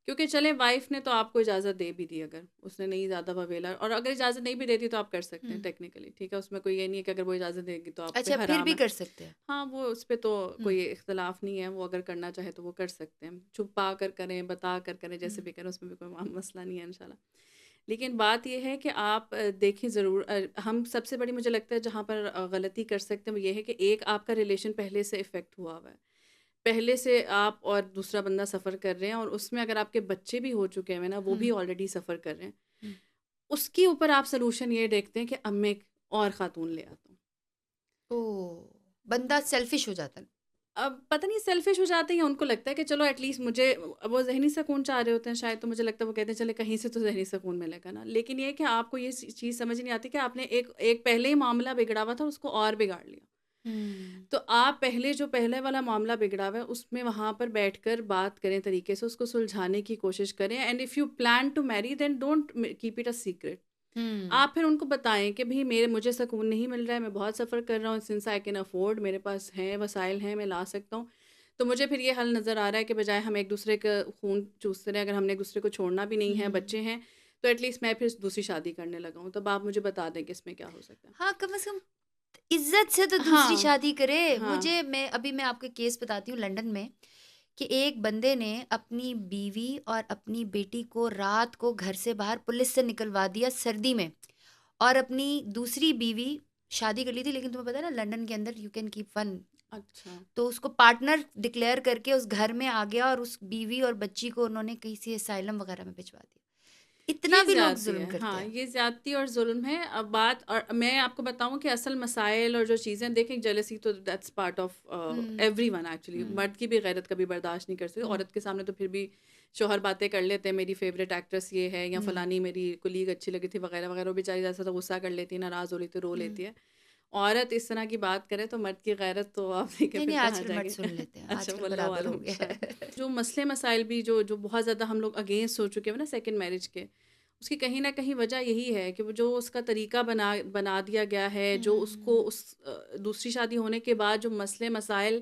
B: کیونکہ چلے وائف نے تو آپ کو اجازت دے بھی دی، اگر اس نے نہیں زیادہ وویلا، اور اگر اجازت نہیں بھی دیتی تو آپ کر سکتے ہیں ٹیکنیکلی، ٹھیک ہے، اس میں کوئی یہ نہیں ہے کہ اگر وہ اجازت دے گی تو آپ پہ
A: اچھا پھر
B: حرام
A: بھی
B: ہے.
A: کر سکتے ہیں.
B: ہاں، وہ اس پہ تو کوئی اختلاف نہیں ہے، وہ اگر کرنا چاہے تو وہ کر سکتے ہیں، چھپا کر کریں، بتا کر کریں، جیسے بھی کریں، اس میں بھی کوئی مسئلہ نہیں ہے انشاءاللہ. لیکن بات یہ ہے کہ آپ دیکھیں ضرور، ہم سب سے بڑی مجھے لگتا ہے جہاں پر غلطی کر سکتے ہیں وہ یہ ہے کہ ایک آپ کا ریلیشن پہلے سے افیکٹ ہوا ہوا ہے، پہلے سے آپ اور دوسرا بندہ سفر کر رہے ہیں، اور اس میں اگر آپ کے بچے بھی ہو چکے ہیں نا، وہ بھی آلریڈی سفر کر رہے ہیں، اس کے اوپر آپ سلوشن یہ دیکھتے ہیں کہ اب میں ایک اور خاتون لے آتا ہوں.
A: بندہ سیلفش ہو جاتا ہے.
B: اب پتہ نہیں سیلفش ہو جاتے ہیں، ان کو لگتا ہے کہ چلو ایٹ لیسٹ مجھے، وہ ذہنی سکون چاہ رہے ہوتے ہیں شاید، تو مجھے لگتا ہے وہ کہتے ہیں چلے کہیں سے تو ذہنی سکون ملے گا نا. لیکن یہ کہ آپ کو یہ چیز سمجھ نہیں آتی کہ آپ نے ایک پہلے ہی معاملہ بگڑا ہوا تھا، اس کو اور بگاڑ لیا. تو آپ پہلے جو پہلے والا معاملہ بگڑا ہوا ہے اس میں وہاں پر بیٹھ کر بات کریں، طریقے سے اس کو سلجھانے کی کوشش کریں. And if you plan to marry then don't keep it a secret. آپ پھر ان کو بتائیں کہ بھائی مجھے سکون نہیں مل رہا ہے، میں بہت سفر کر رہا ہوں، سنس آئی کین افورڈ، میرے پاس ہیں وسائل ہیں، میں لا سکتا ہوں، تو مجھے پھر یہ حل نظر آ رہا ہے کہ بجائے ہم ایک دوسرے کا خون چوستے رہیں، اگر ہم نے ایک دوسرے کو چھوڑنا بھی نہیں ہے، بچے ہیں، تو ایٹ لیسٹ میں پھر دوسری شادی کرنے لگا ہوں. تب آپ مجھے بتا دیں کہ اس میں کیا ہو سکتا ہے.
A: ہاں کم از کم عزت سے تو دوسری
B: ہاں
A: شادی کرے.
B: ہاں
A: ابھی میں آپ کو کیس بتاتی ہوں لنڈن میں، کہ ایک بندے نے اپنی بیوی اور اپنی بیٹی کو رات کو گھر سے باہر پولیس سے نکلوا دیا سردی میں، اور اپنی دوسری بیوی شادی کر لی تھی، لیکن تمہیں پتا نا لنڈن کے اندر یو کین کیپ ون،
B: اچھا
A: تو اس کو پارٹنر ڈکلیئر کر کے اس گھر میں آ گیا، اور اس بیوی اور بچی کو انہوں نے کہیں سے اسائلم وغیرہ میں بھجوا دیا. اتنا
B: یہ
A: بھی لوگ
B: زیادتی
A: ظلم
B: ہے،
A: کرتے
B: ہاں
A: ہیں.
B: یہ زیادتی اور ظلم ہے. اب بات، اور میں آپ کو بتاؤں کہ اصل مسائل اور جو چیزیں دیکھیں، جیلسی تو that's part of every one actually. مرد کی بھی غیرت کبھی برداشت نہیں کر سکتی، عورت کے سامنے تو پھر بھی شوہر باتیں کر لیتے ہیں، میری فیوریٹ ایکٹریس یہ ہے، یا فلانی میری کولیگ اچھی لگی تھی وغیرہ وغیرہ، وہ بیچاری جیسا تو غصہ کر لیتی ہے، ناراض ہو لیتی ہے، رو لیتی ہے. عورت اس طرح کی بات کرے تو مرد کی غیرت تو آپ دیکھیں پھر
A: نہیں
B: کہاں
A: آج کل
B: جائے
A: مرد
B: گی.
A: سن لیتے ہیں، آج
B: اچھا،
A: کل
B: واللہ
A: برابر
B: عالم
A: ہو گیا
B: شاید.
A: ہے.
B: جو مسئلے مسائل بھی جو بہت زیادہ ہم لوگ اگینسٹ ہو چکے ہیں نا سیکنڈ میرج کے، اس کی کہیں نہ کہیں وجہ یہی ہے کہ وہ جو اس کا طریقہ بنا دیا گیا ہے، جو اس کو اس دوسری شادی ہونے کے بعد جو مسئلے مسائل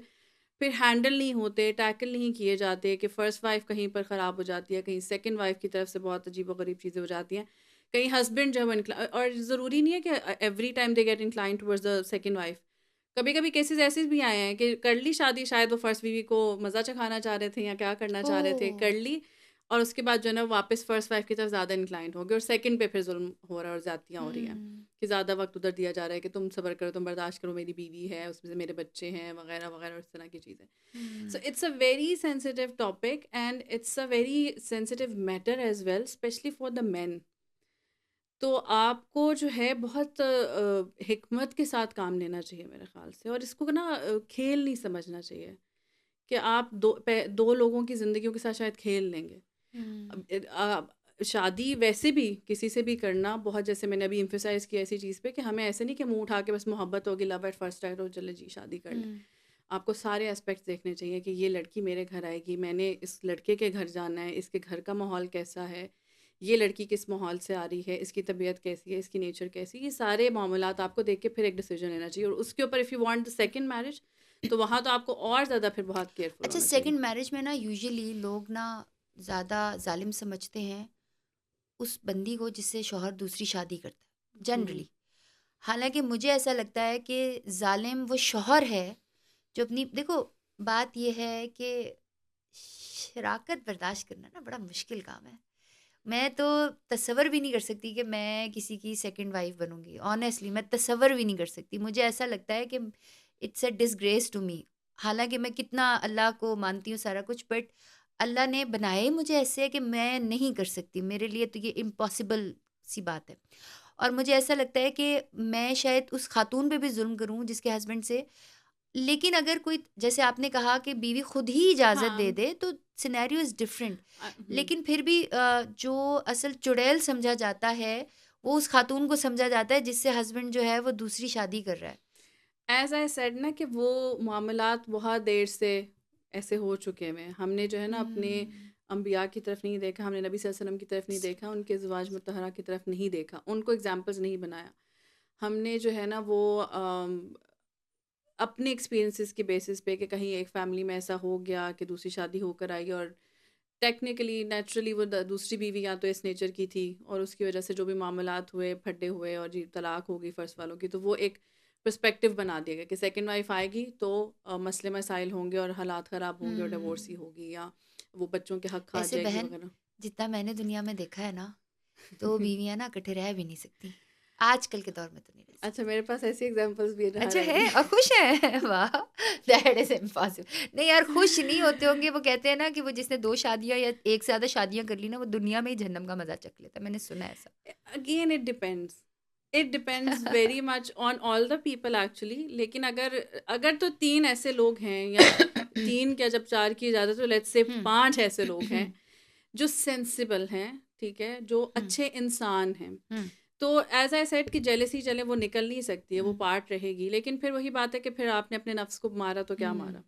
B: پھر ہینڈل نہیں ہوتے، ٹیکل نہیں کیے جاتے، کہ فرسٹ وائف کہیں پر خراب ہو جاتی ہے، کہیں سیکنڈ وائف کی طرف سے بہت عجیب و غریب چیزیں ہو جاتی ہیں، کہیں ہسبینڈ جو ہے اور ضروری نہیں ہے کہ every time they get incline towards the second wife. کبھی کبھی کیسز ایسے بھی آئے ہیں کہ کر لی شادی، شاید وہ فرسٹ بیوی کو مزہ چکھانا چاہ رہے تھے یا کیا کرنا چاہ رہے تھے، کر لی، اور اس کے بعد جو ہے نا واپس فرسٹ وائف کی طرف زیادہ انکلائنڈ ہو گئے، اور سیکنڈ پہ پھر ظلم ہو رہا ہے اور زیادتیاں ہو رہی ہیں کہ زیادہ وقت ادھر دیا جا رہا ہے کہ تم صبر کرو، تم برداشت کرو، میری بیوی ہے، اس میں سے میرے بچے ہیں وغیرہ وغیرہ، اس طرح کی چیزیں. So it's a very sensitive topic and it's a very sensitive matter as well, especially for the man. تو آپ کو جو ہے بہت حکمت کے ساتھ کام لینا چاہیے میرے خیال سے، اور اس کو نا کھیل نہیں سمجھنا چاہیے کہ آپ دو لوگوں کی زندگیوں کے ساتھ شاید کھیل لیں گے. شادی ویسے بھی کسی سے بھی کرنا بہت، جیسے میں نے ابھی ایمفیسائز کیا ایسی چیز پہ کہ ہمیں ایسے نہیں کہ منہ اٹھا کے بس محبت ہوگی، لو ایٹ فرسٹ سائٹ ہو، چلے جی شادی کر لیں. آپ کو سارے اسپیکٹس دیکھنے چاہیے کہ یہ لڑکی میرے گھر آئے گی، میں نے اس لڑکے کے گھر جانا ہے، اس کے گھر کا ماحول کیسا ہے، یہ لڑکی کس ماحول سے آ رہی ہے، اس کی طبیعت کیسی ہے، اس کی نیچر کیسی ہے، یہ سارے معاملات آپ کو دیکھ کے پھر ایک ڈیسیجن لینا چاہیے. اور اس کے اوپر if you want the second marriage تو وہاں تو آپ کو اور زیادہ پھر بہت کیئرفل
A: اچھا،
B: ہونا چاہیے.
A: سیکنڈ میرج میں نا یوزلی لوگ نا زیادہ ظالم سمجھتے ہیں اس بندی کو جس سے شوہر دوسری شادی کرتا ہے جنرلی. حالانکہ مجھے ایسا لگتا ہے کہ ظالم وہ شوہر ہے جو اپنی، دیکھو بات یہ ہے کہ شراکت برداشت کرنا نا بڑا مشکل کام ہے. میں تو تصور بھی نہیں کر سکتی کہ میں کسی کی سیکنڈ وائف بنوں گی. آنیسٹلی میں تصور بھی نہیں کر سکتی. مجھے ایسا لگتا ہے کہ it's a disgrace to me. حالانکہ میں کتنا اللہ کو مانتی ہوں سارا کچھ، بٹ اللہ نے بنایا ہی مجھے ایسے ہے کہ میں نہیں کر سکتی. میرے لیے تو یہ امپاسبل سی بات ہے. اور مجھے ایسا لگتا ہے کہ میں شاید اس خاتون پہ بھی ظلم کروں جس کے ہسبینڈ سے، لیکن اگر کوئی جیسے آپ نے کہا کہ بیوی خود ہی اجازت دے دے تو سینیریو از ڈفرینٹ. لیکن پھر بھی جو اصل چڑیل سمجھا جاتا ہے وہ اس خاتون کو سمجھا جاتا ہے جس سے ہسبینڈ جو ہے وہ دوسری شادی کر رہا ہے.
B: ایز آئی سیڈ نا کہ وہ معاملات بہت دیر سے ایسے ہو چکے ہیں. ہم نے جو ہے نا اپنے انبیاء کی طرف نہیں دیکھا, ہم نے نبی صلی اللہ علیہ وسلم کی طرف نہیں دیکھا, ان کے ازواج مطہرہ کی طرف نہیں دیکھا, ان کو ایگزامپلز نہیں بنایا. ہم نے جو ہے نا وہ اپنے ایکسپیرینسز کے بیسس پہ کہ کہیں ایک فیملی میں ایسا ہو گیا کہ دوسری شادی ہو کر آئی اور ٹیکنیکلی نیچرلی وہ دوسری بیوی یا تو اس نیچر کی تھی اور اس کی وجہ سے جو بھی معاملات ہوئے پھڈے ہوئے اور جی طلاق ہو گئی فرسٹ والوں کی, تو وہ ایک پرسپیکٹیو بنا دیا گیا کہ سیکنڈ وائف آئے گی تو مسئلے مسائل ہوں گے اور حالات خراب ہوں گے اور ڈیورس ہی ہوگی یا وہ بچوں کے حق کھا
A: ایسے
B: جائے گی
A: بہن
B: وغیرہ.
A: جتنا میں نے دنیا میں دیکھا ہے نا, تو بیویاں نا اکٹھے رہ بھی نہیں سکتی آج کل کے دور میں, تو نہیں رہ سکتی.
B: اچھا میرے پاس ایسی ایگزامپلس بھی
A: اچھا ہے اور خوش ہیں, واہ دیٹ از امپاسبل. نہیں یار خوش نہیں ہوتے ہوں گے, وہ کہتے ہیں نا کہ وہ جس نے 2 شادیاں یا ایک سے زیادہ شادیاں کر لی نا, وہ دنیا میں ہی جہنم کا مزہ چکھ لیتا ہے, میں نے سنا ہے ایسا.
B: Again it depends very much on all the people actually. لیکن اگر تو 3 ایسے لوگ ہیں یا 3 کیا جب 4 کی اجازت تو لیٹس سے 5 ایسے لوگ ہیں جو سینسیبل ہیں, ٹھیک ہے, جو اچھے انسان ہیں, تو ایز آئی سیڈ کہ جیلسی چلے وہ نکل نہیں سکتی ہے, وہ پارٹ رہے گی. لیکن پھر وہی بات ہے کہ پھر آپ نے اپنے نفس کو مارا تو کیا مارا,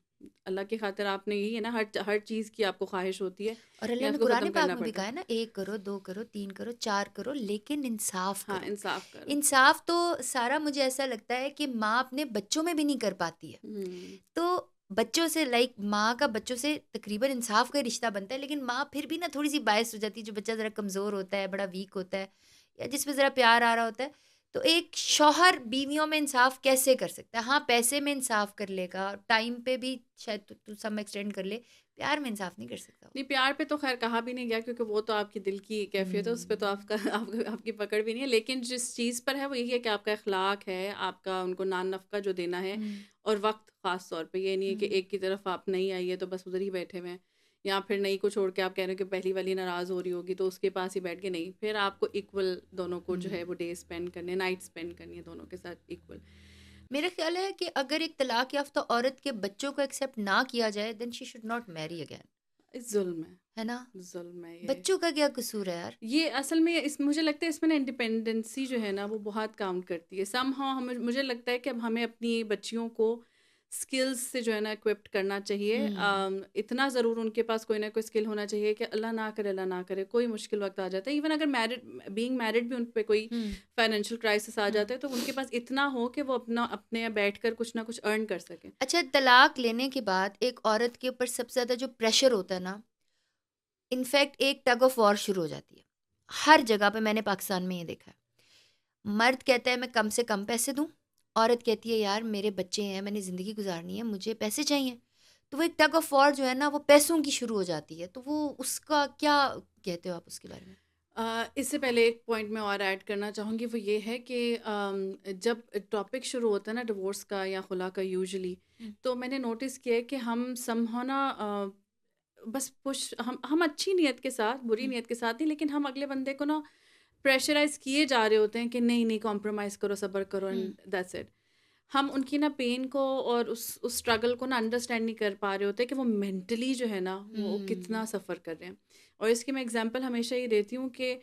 B: اللہ کی خاطر آپ نے یہی ہے نا, ہر چیز کی آپ کو خواہش ہوتی ہے
A: اور اللہ نے قرآن پاک میں بھی کہا ہے نا 1 کرو 2 کرو 3 کرو 4 کرو لیکن انصاف کرو.
B: ہاں انصاف کرو.
A: انصاف تو سارا مجھے ایسا لگتا ہے کہ ماں اپنے بچوں میں بھی نہیں کر پاتی ہے, تو بچوں سے لائک ماں کا بچوں سے تقریباً انصاف کا رشتہ بنتا ہے, لیکن ماں پھر بھی نا تھوڑی سی باعث ہو جاتی ہے, جو بچہ ذرا کمزور ہوتا ہے, بڑا ویک ہوتا ہے, یا جس پہ ذرا پیار آ رہا ہوتا ہے. تو ایک شوہر بیویوں میں انصاف کیسے کر سکتا ہے؟ ہاں پیسے میں انصاف کر لے گا, ٹائم پہ بھی شاید تو سم ایکسٹینڈ کر لے, پیار میں انصاف نہیں کر سکتا.
B: نہیں پیار پہ تو خیر کہا بھی نہیں گیا کیونکہ وہ تو آپ کی دل کی کیفیت ہے, اس پہ تو آپ کی پکڑ بھی نہیں ہے. لیکن جس چیز پر ہے وہ یہی ہے کہ آپ کا اخلاق ہے, آپ کا ان کو نان نفقہ جو دینا ہے, اور وقت خاص طور پہ. یہ نہیں ہے کہ ایک کی طرف آپ نہیں آئیے تو بس ادھر ہی بیٹھے ہوئے ہیں, یا پھر نئی کو چھوڑ کے آپ کہہ رہے ہیں کہ پہلی والی ناراض ہو رہی ہوگی تو اس کے پاس ہی بیٹھ کے, نہیں, پھر آپ کو ایکول دونوں کو جو ہے وہ ڈے اسپینڈ کرنے, نائٹ اسپینڈ کرنی ہے دونوں کے ساتھ ایکول.
A: میرا خیال ہے کہ اگر ایک طلاق یافتہ عورت کے بچوں کو ایکسیپٹ نہ کیا جائے then she should not marry again.
B: ظلم
A: ہے نا,
B: ظلم ہے.
A: بچوں کا کیا قصور ہے یار؟
B: یہ اصل میں مجھے لگتا ہے اس میں نا انڈیپینڈنسی جو ہے نا وہ بہت کاؤنٹ کرتی ہے. سم ہاؤ مجھے لگتا ہے کہ اب ہمیں اپنی بچیوں کو اسکلز سے جو ہے نا اکوپڈ کرنا چاہیے. اتنا ضرور ان کے پاس کوئی نہ کوئی اسکل ہونا چاہیے کہ اللہ نہ کرے کوئی مشکل وقت آ جاتا ہے. ایون اگر بینگ میرڈ بھی ان پہ کوئی فائنینشیل کرائسس آ جاتا ہے تو ان کے پاس اتنا ہو کہ وہ اپنے بیٹھ کر کچھ نہ کچھ ارن کر سکیں.
A: اچھا, طلاق لینے کے بعد ایک عورت کے اوپر سب سے زیادہ جو پریشر ہوتا ہے نا, انفیکٹ ایک ٹگ آف وار شروع ہو جاتی ہے ہر جگہ پہ. میں نے پاکستان میں یہ دیکھا ہے, مرد کہتا ہے میں کم سے کم پیسے دوں, عورت کہتی ہے یار میرے بچے ہیں, میں نے زندگی گزارنی ہے, مجھے پیسے چاہیے. تو وہ ایک ٹگ آف وار جو ہے نا وہ پیسوں کی شروع ہو جاتی ہے. تو وہ اس کا کیا کہتے ہو آپ اس کے بارے میں؟
B: اس سے پہلے ایک پوائنٹ میں اور ایڈ کرنا چاہوں گی, وہ یہ ہے کہ جب ٹاپک شروع ہوتا ہے نا ڈیورس کا یا خلا کا یوزلی, تو میں نے نوٹس کیا ہے کہ ہم سمہونا بس ہم اچھی نیت کے ساتھ, بری نیت کے ساتھ نہیں, لیکن ہم اگلے بندے کو نا پریشرائز کیے جا رہے ہوتے ہیں کہ نہیں کمپرومائز کرو, صبر کرو, اینڈ دیٹس اٹ. ہم ان کی نا پین کو اور اس اسٹرگل کو نا انڈرسٹینڈ نہیں کر پا رہے ہوتے کہ وہ مینٹلی جو ہے نا وہ کتنا سفر کر رہے ہیں. اور اس کی میں اگزامپل ہمیشہ یہ دیتی ہوں کہ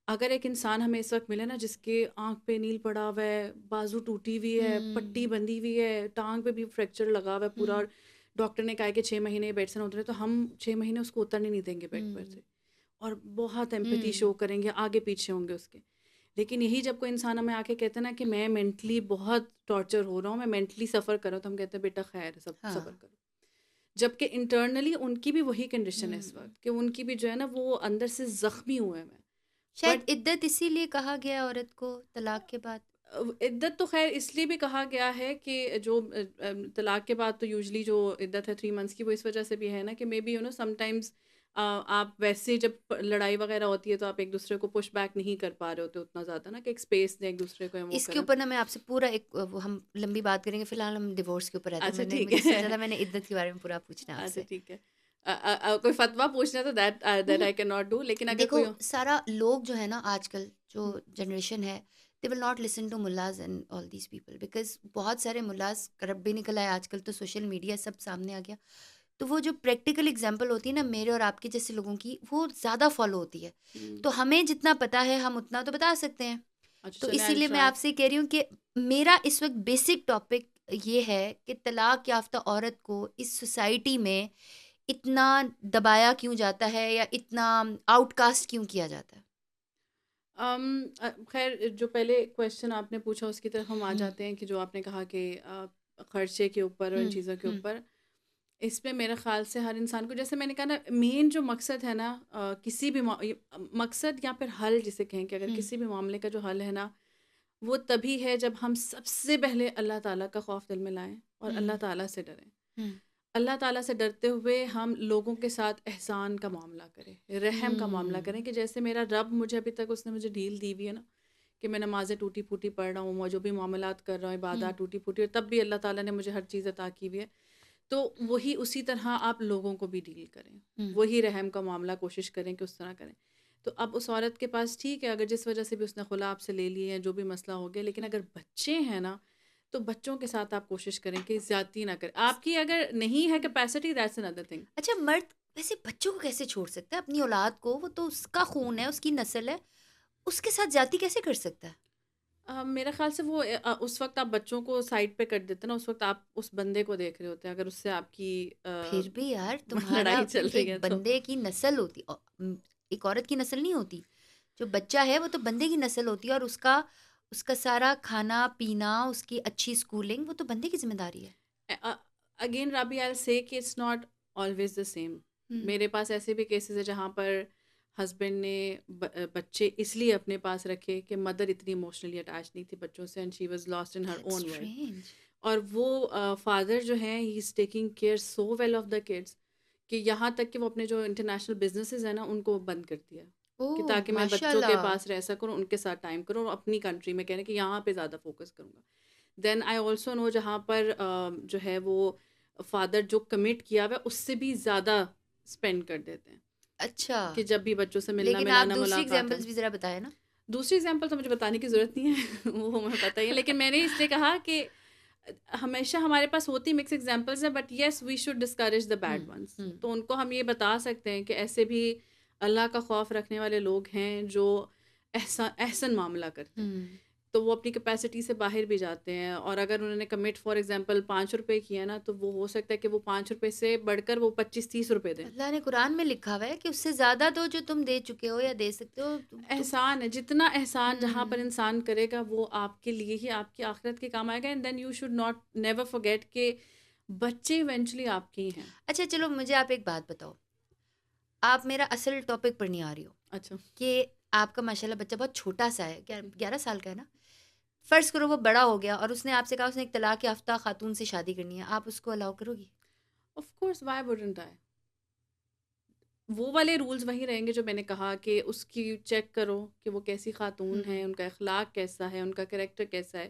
B: اگر ایک انسان ہمیں اس وقت ملے نا جس کے آنکھ پہ نیل پڑا ہوا ہے, بازو ٹوٹی ہوئی ہے, پٹی بندھی ہوئی ہے, ٹانگ پہ بھی فریکچر لگا ہوا ہے پورا, اور ڈاکٹر نے کہا کہ 6 مہینے بیڈ سے نہ اترے, تو ہم 6 مہینے اس کو اترنے نہیں دیں گے بیڈ پر سے, اور بہت ایمپیتھی شو کریں گے, آگے پیچھے ہوں گے اس کے. لیکن یہی جب کوئی انسان ہمیں آ کے کہتے ہیں نا کہ میں مینٹلی بہت ٹارچر ہو رہا ہوں, میں مینٹلی سفر کر رہا ہوں, تو ہم کہتے ہیں بیٹا خیر صبر کرو. جبکہ انٹرنلی ان کی بھی وہی کنڈیشن ہے اس وقت کہ ان کی بھی جو ہے نا وہ اندر سے زخمی ہوئے ہیں.
A: شاید عدت اسی لیے کہا گیا عورت کو طلاق کے بعد.
B: عدت تو خیر اس لیے بھی کہا گیا ہے کہ جو طلاق کے بعد تو یوزلی جو عدت ہے 3 months کی, وہ اس وجہ سے بھی ہے نا کہ مے بی سم ٹائمز آپ ویسے جب لڑائی وغیرہ ہوتی ہے تو آپ ایک دوسرے کو پش بیک نہیں کر پا رہے ہوتے اتنا زیادہ نا, کہ ایک اسپیس دیں ایک دوسرے کو.
A: اس کے اوپر نا میں آپ سے پورا ایک ہم لمبی بات کریں گے, فی الحال ہم ڈیورس کے اوپر
B: اچھا
A: رہتے ہیں. میں نے عدت کے بارے میں پورا پوچھنا آپ سے.
B: اچھا ٹھیک ہے, کوئی فتویٰ پوچھنا تو that I can not do. لیکن اگر
A: دیکھو سارا لوگ جو ہے نا آج کل جو جنریشن ہے, they will not listen to mullahs and all these people because بہت سارے mullahs کرپٹ بھی نکل آئے آج کل, تو سوشل میڈیا سب سامنے آ گیا. تو وہ جو پریکٹیکل اگزامپل ہوتی ہے نا میرے اور آپ کے جیسے لوگوں کی, وہ زیادہ فالو ہوتی ہے. تو ہمیں جتنا پتہ ہے ہم اتنا تو بتا سکتے ہیں. تو اسی لیے میں آپ سے کہہ رہی ہوں کہ میرا اس وقت بیسک ٹاپک یہ ہے کہ طلاق یافتہ عورت کو اس سوسائٹی میں اتنا دبایا کیوں جاتا ہے یا اتنا آؤٹ کاسٹ کیوں کیا جاتا ہے؟
B: خیر جو پہلے کویشچن آپ نے پوچھا اس کی طرف ہم آ جاتے ہیں کہ جو آپ نے کہا کہ خرچے کے اوپر اور ان چیزوں کے اوپر. اس پہ میرے خیال سے ہر انسان کو, جیسے میں نے کہا نا, مین جو مقصد ہے نا کسی بھی مقصد یا پھر حل جسے کہیں کہ اگر کسی بھی معاملے کا جو حل ہے نا وہ تبھی ہے جب ہم سب سے پہلے اللہ تعالیٰ کا خوف دل میں لائیں اور اللہ تعالیٰ سے ڈریں. اللہ تعالیٰ سے ڈرتے ہوئے ہم لوگوں کے ساتھ احسان کا معاملہ کریں, رحم کا معاملہ کریں, کہ جیسے میرا رب مجھے ابھی تک اس نے مجھے ڈھیل دی ہوئی ہے نا کہ میں نمازیں ٹوٹی پھوٹی پڑھ رہا ہوں, جو بھی معاملات کر رہا ہوں, عبادات ٹوٹی پھوٹی, اور تب بھی اللہ تعالیٰ نے مجھے ہر چیز عطا کی ہوئی ہے. تو وہی اسی طرح آپ لوگوں کو بھی ڈیل کریں, وہی رحم کا معاملہ کوشش کریں کہ اس طرح کریں. تو اب اس عورت کے پاس ٹھیک ہے اگر جس وجہ سے بھی اس نے خلا آپ سے لے لی ہے, جو بھی مسئلہ ہو گیا, لیکن اگر بچے ہیں نا تو بچوں کے ساتھ آپ کوشش کریں کہ زیادتی نہ کریں. آپ کی اگر نہیں ہے کیپیسٹی, دیٹس another thing.
A: اچھا, مرد ویسے بچوں کو کیسے چھوڑ سکتا ہے, اپنی اولاد کو؟ وہ تو اس کا خون ہے, اس کی نسل ہے, اس کے ساتھ زیادتی کیسے کر سکتا ہے؟
B: میرے خیال سے وہ اس وقت آپ بچوں کو سائڈ پہ کر دیتے نا, اس وقت آپ اس بندے کو دیکھ رہے ہوتے ہیں. اگر اس سے آپ کی
A: پھر بھی یار تمہارا
B: لڑائی چل رہی ہے
A: ایک
B: تو
A: بندے کی نسل ہوتی, ایک عورت کی نسل نہیں ہوتی. جو بچہ ہے وہ تو بندے کی نسل ہوتی ہے, اور اس کا سارا کھانا پینا, اس کی اچھی اسکولنگ, وہ تو بندے کی ذمہ داری ہے.
B: Again Rabi I say that it's not always the same. میرے پاس ایسے بھی کیسز ہے جہاں پر ہسبینڈ نے بچے اس لیے اپنے پاس رکھے کہ مدر اتنی ایموشنلی اٹیچ نہیں تھی بچوں سے, and she was lost in her own world. اور وہ فادر جو ہیں he is taking care so well of the kids کہ یہاں تک کہ وہ اپنے جو انٹرنیشنل بزنسز ہیں نا ان کو بند کر دیا کہ تاکہ میں بچوں کے پاس رہ سکوں, ان کے ساتھ ٹائم کروں, اور اپنی کنٹری میں کہنے کہ یہاں پہ زیادہ فوکس کروں گا. دین آئی آلسو نو جہاں پر جو ہے وہ فادر جو کمٹ کیا ہوا ہے اس سے بھی زیادہ اسپینڈ کر دیتے ہیں.
A: اچھا,
B: کہ جب بھی بچوں سے ملنا
A: لیکن
B: ملانا
A: آپ دوسری
B: ملاقات
A: ایگزامپلس بھی ذرا بتائیں نا.
B: دوسری ایگزامپل تو مجھے بتانے کی ضرورت نہیں ہے وہ ہمیں پتہ ہی ہے, لیکن میں نے اس لیے کہا کہ ہمیشہ ہمارے پاس ہوتی مکس ایگزامپلس ہیں, but yes we should discourage the bad ones. تو ان کو ہم یہ بتا سکتے ہیں کہ ایسے بھی اللہ کا خوف رکھنے والے لوگ ہیں جو احسن معاملہ کرتے ہیں, تو وہ اپنی کیپیسٹی سے باہر بھی جاتے ہیں. اور اگر انہوں نے کمٹ فار ایگزامپل 5 روپے کیا نا تو وہ ہو سکتا ہے کہ وہ 5 روپے سے بڑھ کر وہ 25-30 روپے دیں.
A: اللہ نے قرآن میں لکھا ہوا ہے کہ اس سے زیادہ دو جو تم دے چکے ہو یا دے سکتے ہو.
B: احسان ہے, جتنا احسان جہاں پر انسان کرے گا وہ آپ کے لیے ہی آپ کی آخرت کے کام آئے گا. And then you should not never forget کہ بچے ایونچولی آپ کے ہی ہیں.
A: اچھا چلو مجھے آپ ایک بات بتاؤ, آپ میرا اصل ٹاپک پر نہیں آ رہی ہو.
B: اچھا,
A: کہ آپ کا ماشاء اللہ بچہ بہت چھوٹا سا ہے, 11 سال کا ہے نا. فرض کرو وہ بڑا ہو گیا اور اس نے آپ سے کہا اس نے ایک طلاق یافتہ خاتون سے شادی کرنی ہے, آپ اس کو الاؤ کرو گی؟
B: آف کورس, وائی وڈنٹ آئی. وہ والے رولز وہی رہیں گے جو میں نے کہا کہ اس کی چیک کرو کہ وہ کیسی خاتون ہے, ان کا اخلاق کیسا ہے, ان کا کریکٹر کیسا ہے,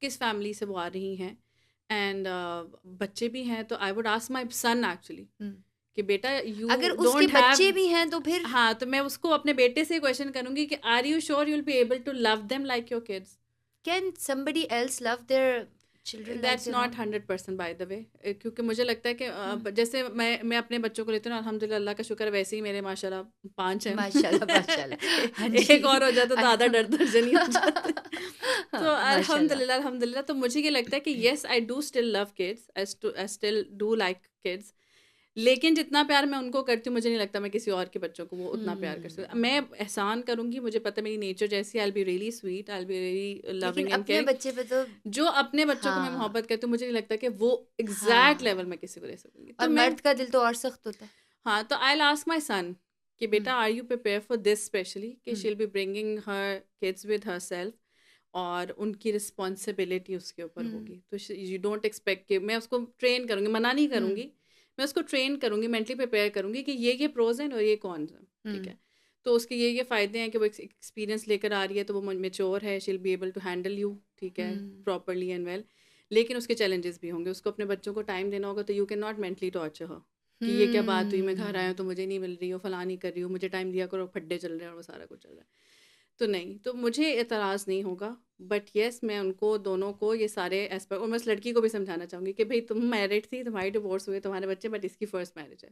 B: کس فیملی سے وہ آ رہی ہیں. اینڈ بچے بھی ہیں تو I would ask my son actually کہ بیٹا یو
A: اگر اس کے بچے بھی ہیں تو پھر
B: ہاں, تو میں اس کو اپنے بیٹے سے کویشچن کروں گی کہ are you sure you will be able to love them like your kids.
A: Can somebody else love their children like
B: that's
A: their
B: not
A: own?
B: 100% by the way, کیونکہ مجھے لگتا ہے کہ جیسے میں اپنے بچوں کو لیتی ہوں, الحمد للہ اللہ کا شکر ہے, ویسے ہی میرے ماشاء اللہ 5 ہیں,
A: ماشاء اللہ
B: ایک اور ہو جاتا تو آدھا درجن ہی ہو جاتا. تو الحمد للہ. تو مجھے یہ لگتا ہے کہ yes I do still love kids, I still do like kids, لیکن جتنا پیار میں ان کو کرتی ہوں مجھے نہیں لگتا میں کسی اور کے بچوں کو وہ اتنا پیار کر سکتی. میں احسان کروں گی, مجھے پتہ میری نیچر جیسی, I will be really sweet, I will be really loving and
A: اپنے بچے پہ تو
B: جو اپنے بچوں کو میں محبت کرتی ہوں مجھے نہیں لگتا کہ وہ ایگزیکٹ لیول میں کسی کو لے سکوں گی.
A: اور مرد کا دل تو اور سخت ہوتا ہے.
B: ہاں, تو آئی ول آسک مائی سن کہ بیٹا are you prepare for this especially کہ she will be bringing her kids with herself, اور ان کی رسپانسبلٹی اس کے اوپر ہوگی. تو یو ڈونٹ ایکسپیکٹ کہ میں اس کو ٹرین کروں گی, منع نہیں کروں گی, میں اس کو ٹرین کروں گی, مینٹلی پریپیئر کروں گی کہ یہ پروز ہیں اور یہ کونس ہیں, ٹھیک ہے. تو اس کے یہ فائدے ہیں کہ وہ ایکسپیرینس لے کر آ رہی ہے, تو وہ میچور ہے, she will be able to handle you, ٹھیک ہے, پراپرلی اینڈ ویل. لیکن اس کے چیلنجز بھی ہوں گے, اس کو اپنے بچوں کو ٹائم دینا ہوگا. تو you can not mentally torture her کہ یہ کیا بات ہوئی, میں گھر آیا ہوں تو مجھے نہیں مل رہی ہو, فلاں نہیں کر رہی ہوں, مجھے ٹائم دیا کرو, پھڈے چل رہے ہیں اور وہ سارا کچھ چل رہا ہے. تو نہیں, تو مجھے اعتراض نہیں ہوگا, بٹ یس میں ان کو دونوں کو یہ سارے ایسپیکٹ, اور میں اس لڑکی کو بھی سمجھانا چاہوں گی کہ بھائی تم میرڈ تھی, تمہاری ڈیورس ہوئے, تمہارے بچے, بٹ اس کی فرسٹ میرج ہے.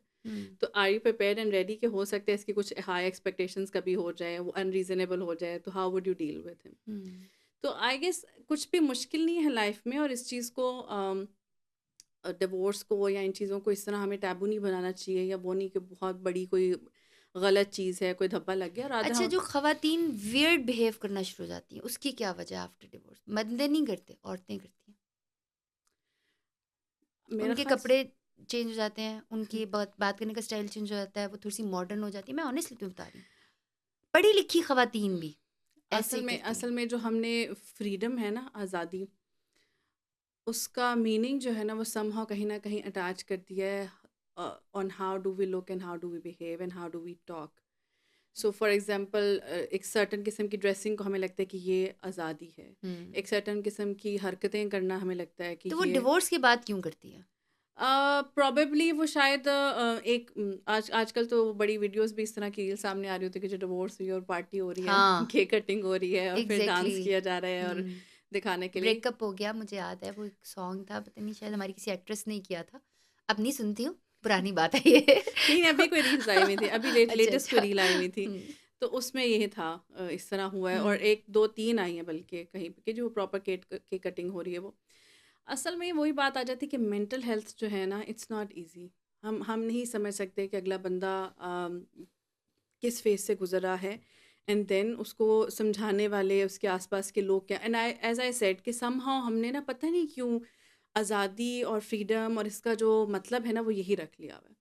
B: تو are you prepared and ready کہ ہو سکتا ہے اس کی کچھ ہائی ایکسپیکٹیشنس کبھی ہو جائے, وہ انریزنیبل ہو جائے, تو how would you deal with him. تو آئی گیس کچھ بھی مشکل نہیں ہے لائف میں, اور اس چیز کو ڈیورس کو یا ان چیزوں کو اس طرح ہمیں ٹیبو نہیں بنانا چاہیے, یا وہ نہیں کہ بہت بڑی کوئی غلط چیز ہے, کوئی دھبا لگ گیا. اور
A: اچھا, جو خواتین ویئرڈ بہیو کرنا شروع ہو جاتی ہیں, اس کی کیا وجہ آفٹر ڈیورس؟ مردیں نہیں کرتے, عورتیں کرتی ہیں. ان کے کپڑے چینج ہو جاتے ہیں, ان کی بات کرنے کا اسٹائل چینج ہو جاتا ہے, وہ تھوڑی سی ماڈرن ہو جاتی ہے. میں آنیسٹلی تمہیں بتا رہی ہوں, پڑھی لکھی خواتین بھی
B: اصل میں جو ہم نے فریڈم ہے نا, آزادی, اس کا میننگ جو ہے نا وہ سم ہاؤ کہیں نہ کہیں اٹیچ کر دیا ہے on how do we look and how do we behave and how do we talk. So for example ایک سرٹن قسم کی ڈریسنگ کو ہمیں لگتا ہے کہ یہ آزادی ہے, ایک سرٹن قسم کی حرکتیں کرنا ہمیں لگتا ہے کہ
A: تو وہ ڈیورس کی بات کیوں کرتی ہے؟
B: پرابیبلی وہ شاید ایک آج کل تو بڑی ویڈیوز بھی اس طرح کی ریل سامنے آ رہی ہوتی ہے کہ جو ڈیورس ہوئی ہے اور پارٹی ہو رہی ہے, کیک کٹنگ ہو رہی ہے, اور پھر ڈانس کیا جا رہا ہے اور دکھانے کے لیے.
A: بریک اپ ہو گیا, مجھے یاد ہے وہ ایک سانگ تھا, پتہ نہیں شاید ہماری کسی ایکٹریس نے کیا تھا, اب نہیں سنتی ہوں, پرانی بات ہے یہ.
B: نہیں, ابھی کوئی ریلز آئی ہوئی تھی, ابھی لیٹسٹ کوئی ریل آئی ہوئی تھی, تو اس میں یہ تھا اس طرح ہوا ہے. اور 1 2 3 آئی ہیں بلکہ کہیں پہ کہ جو پراپر کیک کٹنگ ہو رہی ہے. وہ اصل میں وہی بات آ جاتی ہے کہ مینٹل ہیلتھ جو ہے نا, اٹس ناٹ ایزی. ہم نہیں سمجھ سکتے کہ اگلا بندہ کس فیز سے گزر رہا ہے, اینڈ دین اس کو سمجھانے والے اس کے آس پاس کے لوگ کیا. اینڈ ایز آئی سیڈ کہ سم ہاؤ ہم نے نا پتہ نہیں کیوں آزادی اور فریڈم اور اس کا جو مطلب ہے نا وہ یہی رکھ لیا ہوا ہے.